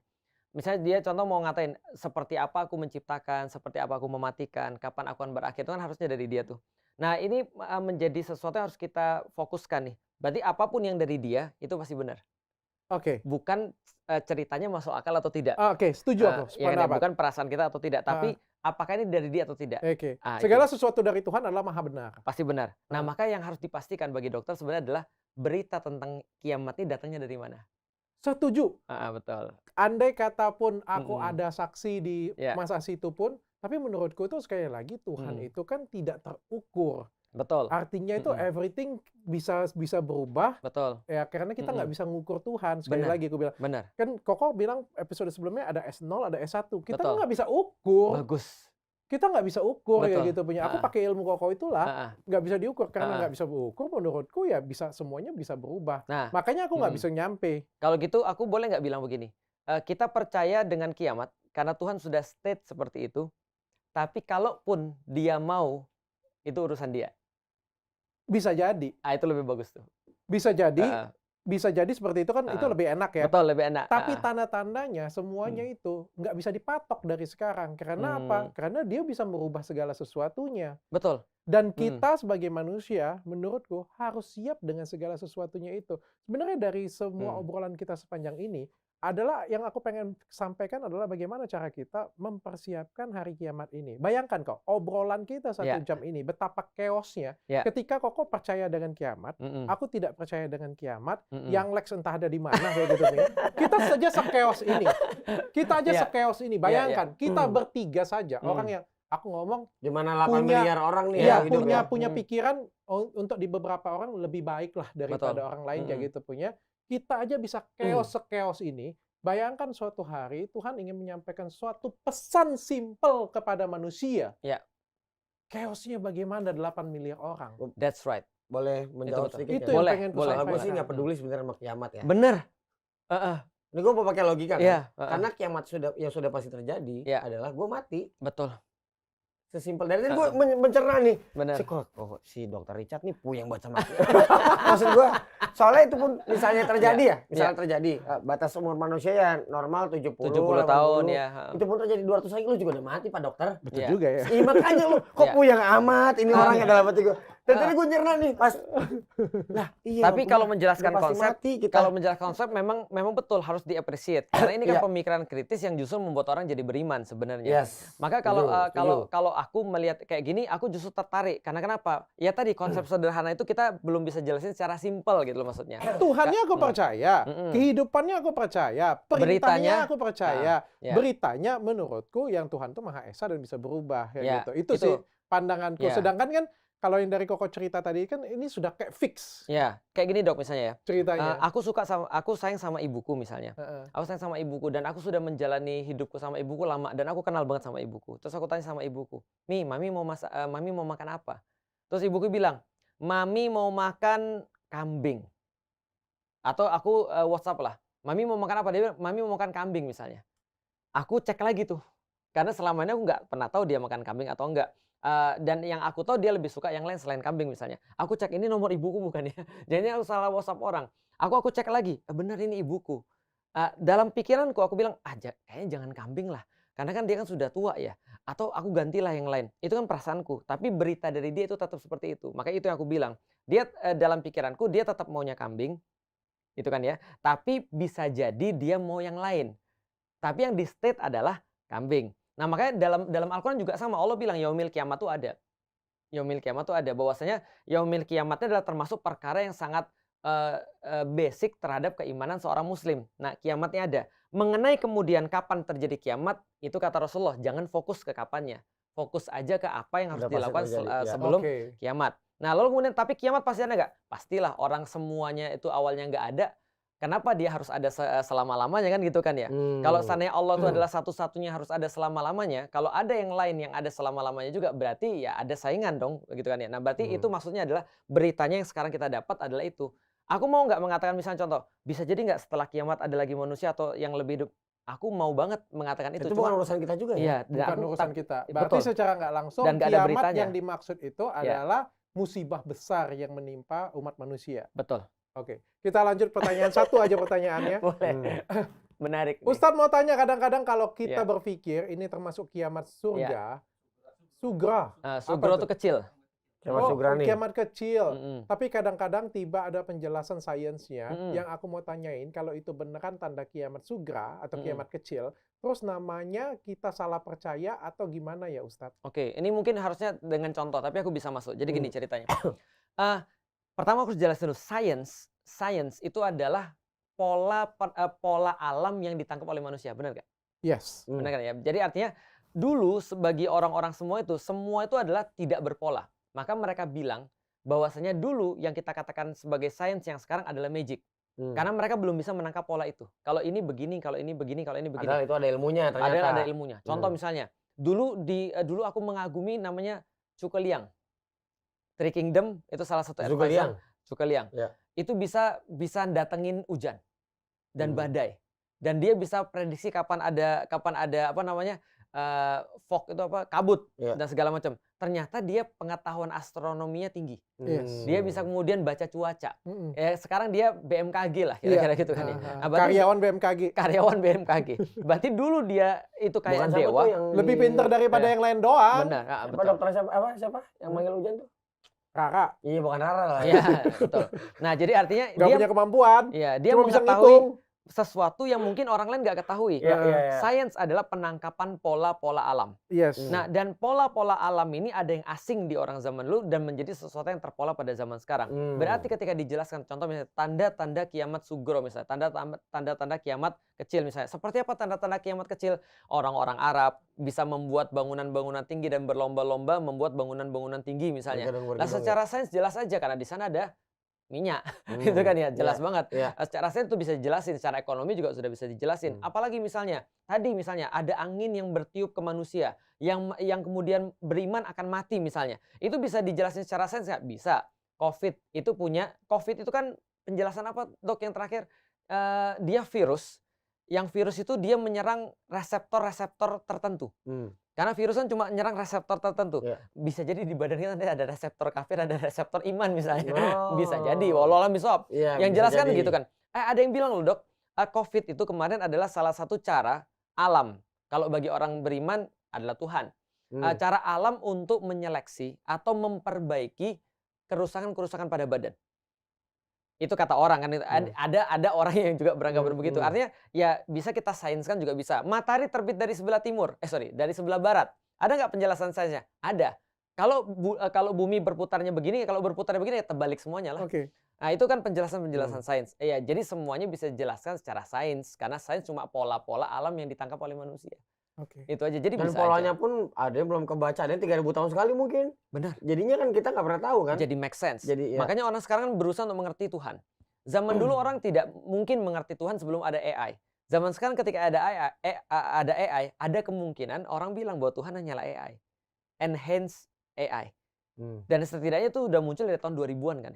Misalnya dia contoh mau ngatain seperti apa aku menciptakan, seperti apa aku mematikan, kapan aku akan berakhir, itu kan harusnya dari dia tuh. Nah ini menjadi sesuatu yang harus kita fokuskan nih. Berarti apapun yang dari dia itu pasti benar. Bukan ceritanya masuk akal atau tidak. Setuju aku. Ya, bukan perasaan kita atau tidak. Tapi apakah ini dari dia atau tidak. Oke. Ah, Segala itu sesuatu dari Tuhan adalah maha benar. pasti benar. Nah, Hmm. maka yang harus dipastikan bagi dokter sebenarnya adalah berita tentang kiamat ini datangnya dari mana. Setuju. Betul. Andai kata pun aku Mm-mm. ada saksi di Ya. masa situ pun, tapi menurutku itu sekali lagi Tuhan itu kan tidak terukur. Betul. Artinya itu everything bisa berubah Betul. ya, karena kita nggak bisa ngukur Tuhan. Sekali Benar. lagi aku bilang, Benar. kan Koko bilang episode sebelumnya ada S0, ada S1. Kita Betul. nggak bisa ukur. Bagus. Kita nggak bisa ukur ya Betul. gitu punya. Aku pakai ilmu Koko itulah, nggak bisa diukur. Karena nggak bisa berukur, menurutku ya semuanya bisa berubah. Nah, Makanya aku nggak bisa nyampe. kalau gitu aku boleh nggak bilang begini, kita percaya dengan kiamat karena Tuhan sudah state seperti itu, tapi kalaupun dia mau, itu urusan dia. Bisa jadi. Itu lebih bagus tuh. Bisa jadi. Bisa jadi seperti itu kan, itu lebih enak ya. Betul, lebih enak. Tapi tanda-tandanya semuanya itu nggak bisa dipatok dari sekarang. Karena apa? Karena dia bisa merubah segala sesuatunya. Betul. Dan kita sebagai manusia, menurutku harus siap dengan segala sesuatunya itu. Sebenarnya dari semua obrolan kita sepanjang ini, adalah yang aku pengen sampaikan adalah bagaimana cara kita mempersiapkan hari kiamat ini. Bayangkan kok, obrolan kita 1 jam ini, betapa chaosnya. Ketika Koko percaya dengan kiamat, aku tidak percaya dengan kiamat, yang Lex entah ada di mana, kayak gitu. Kita saja se-chaos ini. Kita aja se-chaos ini. Bayangkan, kita bertiga saja, orang yang aku ngomong di mana 8 miliar orang nih ya, punya pikiran untuk di beberapa orang lebih baik lah daripada orang lain kayak gitu punya. Kita aja bisa chaos ini. Bayangkan suatu hari Tuhan ingin menyampaikan suatu pesan simpel kepada manusia. Chaosnya bagaimana 8 miliar orang. That's right. Boleh menjawab sedikit? Itu yang pengen ku Kalau sampaikan. gue sih nggak peduli sebenarnya sama kiamat ya. Bener. Ini gue mau pakai logika kan. Iya, Karena kiamat yang sudah pasti terjadi adalah gue mati. Betul. Sesimpel dari tadi gue mencerna nih. Bener. Si dokter Richard nih puyeng banget sama aku. Maksud gue, soalnya itu pun misalnya terjadi misalnya terjadi batas umur manusia ya normal 70 tahun ya. Itu pun terjadi 200 lagi lu juga udah mati Pak Dokter. Betul juga ya. Iya makanya lu kok puyeng amat ini orangnya dalam hati gue. Dan tadi gue nyerna nih pas. Nah, iya. Tapi kalau menjelaskan konsep, kalau memang betul harus di-appreciate. Karena ini kan pemikiran kritis yang justru membuat orang jadi beriman sebenarnya. Maka kalau aku melihat kayak gini, aku justru tertarik. Karena kenapa? Ya tadi konsep sederhana itu kita belum bisa jelasin secara simpel gitu loh maksudnya. Tuhannya aku percaya, kehidupannya aku percaya, perintahnya aku percaya. Beritanya menurutku yang Tuhan tuh Maha Esa dan bisa berubah ya gitu. Itu sih pandanganku. Sedangkan kan kalau yang dari Koko cerita tadi kan ini sudah kayak fix. Ya, kayak gini Dok misalnya ya. Ceritanya. Aku sayang sama ibuku misalnya. Aku sayang sama ibuku dan aku sudah menjalani hidupku sama ibuku lama dan aku kenal banget sama ibuku. Terus aku tanya sama ibuku, mami mau makan apa? Terus ibuku bilang, mami mau makan kambing. Atau aku WhatsApp lah, mami mau makan apa? Dia bilang, mami mau makan kambing misalnya. Aku cek lagi tuh, karena selama ini aku nggak pernah tahu dia makan kambing atau enggak. Dan yang aku tahu dia lebih suka yang lain selain kambing misalnya. Aku cek ini nomor ibuku bukan ya. Jadi aku salah WhatsApp orang. Aku cek lagi, benar ini ibuku. Dalam pikiranku aku bilang, kayaknya jangan kambing lah. Karena kan dia kan sudah tua ya. Atau aku gantilah yang lain. Itu kan perasaanku. Tapi berita dari dia itu tetap seperti itu. Makanya itu yang aku bilang. Dia dalam pikiranku dia tetap maunya kambing. Itu kan ya. Tapi bisa jadi dia mau yang lain. Tapi yang di state adalah kambing. Nah makanya dalam Al-Quran juga sama. Allah bilang yaumil kiamat itu ada. Yaumil kiamat itu ada. Bahwasanya yaumil kiamatnya adalah termasuk perkara yang sangat basic terhadap keimanan seorang muslim. Nah kiamatnya ada. Mengenai kemudian kapan terjadi kiamat, itu kata Rasulullah, jangan fokus ke kapannya. Fokus aja ke apa yang harus dilakukan sebelum kiamat. Nah lalu kemudian, tapi kiamat pasti ada nggak? Pastilah, orang semuanya itu awalnya nggak ada. Kenapa dia harus ada selama-lamanya kan gitu kan ya? Kalau seandainya Allah itu adalah satu-satunya harus ada selama-lamanya, kalau ada yang lain yang ada selama-lamanya juga berarti ya ada saingan dong gitu kan ya. Nah berarti itu maksudnya adalah beritanya yang sekarang kita dapat adalah itu. Aku mau nggak mengatakan misalnya contoh, bisa jadi nggak setelah kiamat ada lagi manusia atau yang lebih hidup? Aku mau banget mengatakan itu. Itu bukan urusan kita juga ya? Bukan urusan kita. Berarti secara nggak langsung dan kiamat yang dimaksud itu adalah musibah besar yang menimpa umat manusia. Betul. Oke, kita lanjut pertanyaan satu aja pertanyaannya. Boleh. Menarik. Ustadz mau tanya, kadang-kadang kalau kita berpikir ini termasuk kiamat surga, sugra. Sugro itu kecil. kiamat kecil. Tapi kadang-kadang tiba ada penjelasan sainsnya yang aku mau tanyain, kalau itu beneran tanda kiamat sugra atau kiamat kecil, terus namanya kita salah percaya atau gimana ya Ustadz? Oke, ini mungkin harusnya dengan contoh, tapi aku bisa masuk. Jadi gini ceritanya. Pertama aku harus jelasin dulu, science itu adalah pola alam yang ditangkap oleh manusia, benar nggak? Yes. Benar kan ya? Jadi artinya dulu bagi orang-orang semua itu adalah tidak berpola. Maka mereka bilang bahwasanya dulu yang kita katakan sebagai sains yang sekarang adalah magic. Karena mereka belum bisa menangkap pola itu. Kalau ini begini, kalau ini begini, kalau ini begini. Padahal itu ada ilmunya ternyata. Ada ilmunya. Contoh misalnya, dulu aku mengagumi namanya Cukeliang. Three Kingdom itu salah satu advisor. Cukeliang. Ya. Itu bisa datengin hujan dan badai. Dan dia bisa prediksi kapan ada apa namanya? Fog itu apa? Kabut dan segala macam. Ternyata dia pengetahuan astronominya tinggi. Dia bisa kemudian baca cuaca. Sekarang dia BMKG lah kira-kira gitu kan ya. Nah, karyawan BMKG. Karyawan BMKG. Berarti dulu dia itu kayak dewa. Lebih pintar daripada yang lain doang. Benar. Betul. Dokter siapa yang manggil hujan tuh? Rara. Iya, bukan Rara lah. Iya, betul. Nah, jadi artinya dia punya kemampuan. Iya, dia mengetahui sesuatu yang mungkin orang lain nggak ketahui. Sains adalah penangkapan pola-pola alam. Yes. Nah, dan pola-pola alam ini ada yang asing di orang zaman dulu dan menjadi sesuatu yang terpola pada zaman sekarang. Berarti ketika dijelaskan, contoh misalnya tanda-tanda kiamat sugro misalnya, tanda-tanda kiamat kecil misalnya. Seperti apa tanda-tanda kiamat kecil? Orang-orang Arab bisa membuat bangunan-bangunan tinggi dan berlomba-lomba membuat bangunan-bangunan tinggi misalnya. Nah, secara sains jelas aja karena di sana ada minyak, itu kan ya jelas banget. Secara sains itu bisa dijelasin, secara ekonomi juga sudah bisa dijelasin. Apalagi misalnya ada angin yang bertiup ke manusia, yang kemudian beriman akan mati misalnya, itu bisa dijelasin secara sains nggak? Bisa. COVID itu kan penjelasan apa dok yang terakhir? Dia virus, yang virus itu dia menyerang reseptor-reseptor tertentu. Karena virus kan cuma nyerang reseptor tertentu. Bisa jadi di badan kita ada reseptor kafir, ada reseptor iman misalnya. Bisa jadi, walau alam bisawab. Yang jelas kan gitu kan. Ada yang bilang loh dok, COVID itu kemarin adalah salah satu cara alam. Kalau bagi orang beriman adalah Tuhan. Cara alam untuk menyeleksi atau memperbaiki kerusakan-kerusakan pada badan. Itu kata orang kan, ada orang yang juga beranggapan begitu. Artinya ya bisa kita sainskan juga bisa. Matahari terbit dari sebelah timur, dari sebelah barat. Ada nggak penjelasan sainsnya? Ada. Kalau bumi berputarnya begini, kalau berputarnya begini ya terbalik semuanya lah. Nah itu kan penjelasan sains. Ya jadi semuanya bisa dijelaskan secara sains karena sains cuma pola-pola alam yang ditangkap oleh manusia. Itu aja. Jadi dan bisa polanya aja. pun ada yang belum kebaca, ada yang 3.000 tahun sekali mungkin. Benar. Jadinya kan kita nggak pernah tahu kan. Jadi make sense. Jadi, makanya orang sekarang kan berusaha untuk mengerti Tuhan. Zaman dulu orang tidak mungkin mengerti Tuhan sebelum ada AI. Zaman sekarang ketika ada AI, ada kemungkinan orang bilang bahwa Tuhan hanyalah AI. Enhance AI. Dan setidaknya itu udah muncul dari tahun 2000-an kan.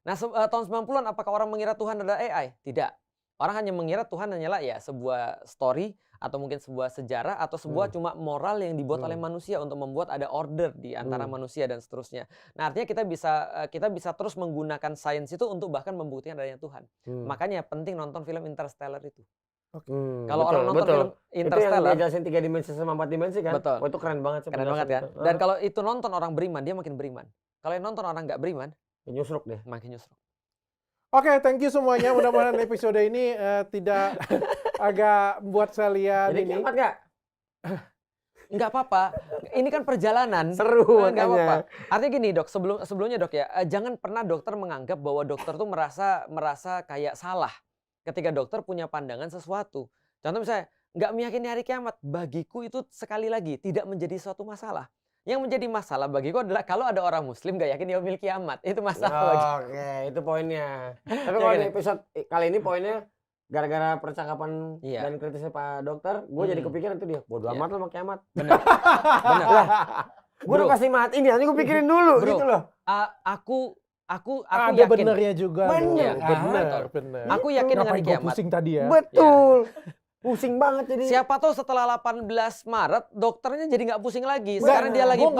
Nah, tahun 90-an apakah orang mengira Tuhan adalah AI? Tidak. Orang hanya mengira Tuhan hanyalah ya sebuah story atau mungkin sebuah sejarah atau sebuah cuma moral yang dibuat oleh manusia untuk membuat ada order di antara manusia dan seterusnya. Nah, artinya kita bisa terus menggunakan sains itu untuk bahkan membuktikan adanya Tuhan. Makanya penting nonton film Interstellar itu. Kalau orang nonton film Interstellar, itu yang dijelasin 3 dimensi sama 4 dimensi kan? Betul. Itu keren banget sih. Keren banget kan? Dan kalau itu nonton orang beriman, dia makin beriman. Kalau yang nonton orang nggak beriman, nyusruk deh. makin nyusruk. Oke, thank you semuanya. Mudah-mudahan episode ini tidak agak buat kalian jadi ini. kiamat nggak? Nggak apa-apa. Ini kan perjalanan. Seru Nggak makanya. apa-apa. Artinya gini dok, sebelumnya dok ya, jangan pernah dokter menganggap bahwa dokter tuh merasa kayak salah ketika dokter punya pandangan sesuatu. Contoh misalnya, nggak meyakini hari kiamat. Bagiku itu sekali lagi tidak menjadi suatu masalah. Yang menjadi masalah bagiku adalah kalau ada orang muslim gak yakin yaumil kiamat. Itu masalah bagi. Oke, itu poinnya. Tapi kalau di episode kali ini poinnya gara-gara percakapan dan kritisnya Pak Dokter, gue jadi kepikiran itu dia. Bodoh amat sama kiamat. Benar. Benar. Gue udah pasti mati ini, nanti gue pikirin dulu gitu loh. Aku ada yakin. benernya juga. Benar. Aku Aku yakin dengan hari kiamat. pusing tadi ya. Betul. Pusing banget jadi. Siapa tahu setelah 18 Maret dokternya jadi nggak pusing lagi. Sekarang dia lagi pusing. Gue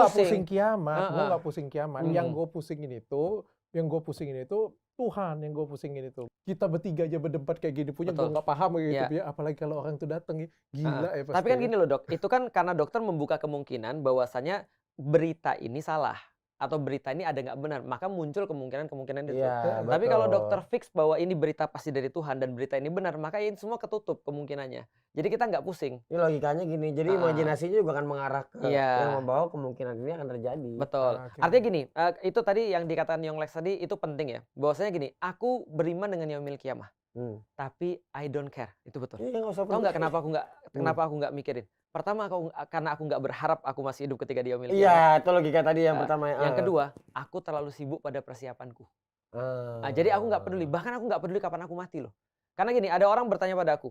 nggak pusing kiamat. Yang gue pusingin itu Tuhan yang gue pusingin itu. Kita bertiga aja berdebat kayak gini punya gue nggak paham gitu ya. Apalagi kalau orang itu datang gila ya pasti. Tapi kan gini loh dok, itu kan karena dokter membuka kemungkinan bahwasanya berita ini salah. atau berita ini ada nggak benar, maka muncul kemungkinan itu. Iya, Tapi kalau betul. dokter fix bahwa ini berita pasti dari Tuhan dan berita ini benar, maka ini semua ketutup kemungkinannya. Jadi kita nggak pusing. Ini logikanya gini, jadi imajinasinya juga akan mengarah ke yang membawa kemungkinan ini akan terjadi. Betul. Artinya gini, itu tadi yang dikatakan Yong Lex tadi itu penting ya. Bahwasanya gini, aku beriman dengan yaumil qiyamah. Tapi I don't care. Itu betul. Iya, nggak usah Tahu nggak kenapa aku nggak mikirin? Pertama, karena aku nggak berharap aku masih hidup ketika di yaumil qiyamah. Iya, itu logika tadi yang pertama. Yang kedua, aku terlalu sibuk pada persiapanku. Jadi aku nggak peduli. Bahkan aku nggak peduli kapan aku mati loh. Karena gini, ada orang bertanya pada aku,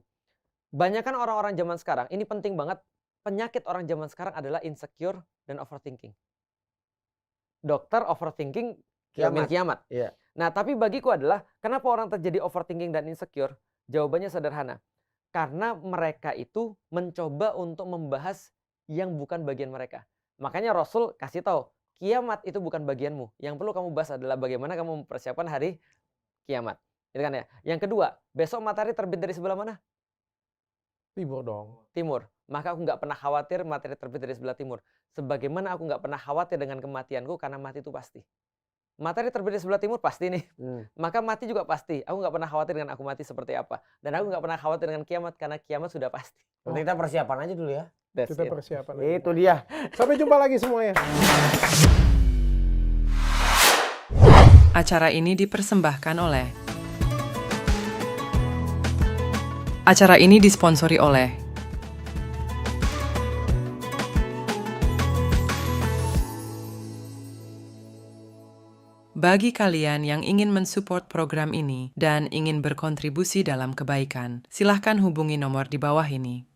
banyakkan orang-orang zaman sekarang, ini penting banget, penyakit orang zaman sekarang adalah insecure dan overthinking. Dokter overthinking kiamat. Iya. Nah, tapi bagiku adalah, kenapa orang terjadi overthinking dan insecure? Jawabannya sederhana. Karena mereka itu mencoba untuk membahas yang bukan bagian mereka. Makanya Rasul kasih tahu, kiamat itu bukan bagianmu. Yang perlu kamu bahas adalah bagaimana kamu mempersiapkan hari kiamat. Gitu kan ya. Yang kedua, besok matahari terbit dari sebelah mana? Timur dong. Timur. Maka aku nggak pernah khawatir matahari terbit dari sebelah timur. Sebagaimana aku nggak pernah khawatir dengan kematianku, karena mati itu pasti. Matahari terbit di sebelah timur pasti nih. Maka mati juga pasti. Aku nggak pernah khawatir dengan aku mati seperti apa. Dan aku nggak pernah khawatir dengan kiamat, karena kiamat sudah pasti. Kita persiapan aja dulu ya. Kita persiapan. Itu dia. Sampai jumpa lagi semuanya. Acara ini dipersembahkan oleh Acara ini disponsori oleh Bagi kalian yang ingin mensupport program ini dan ingin berkontribusi dalam kebaikan, silahkan hubungi nomor di bawah ini.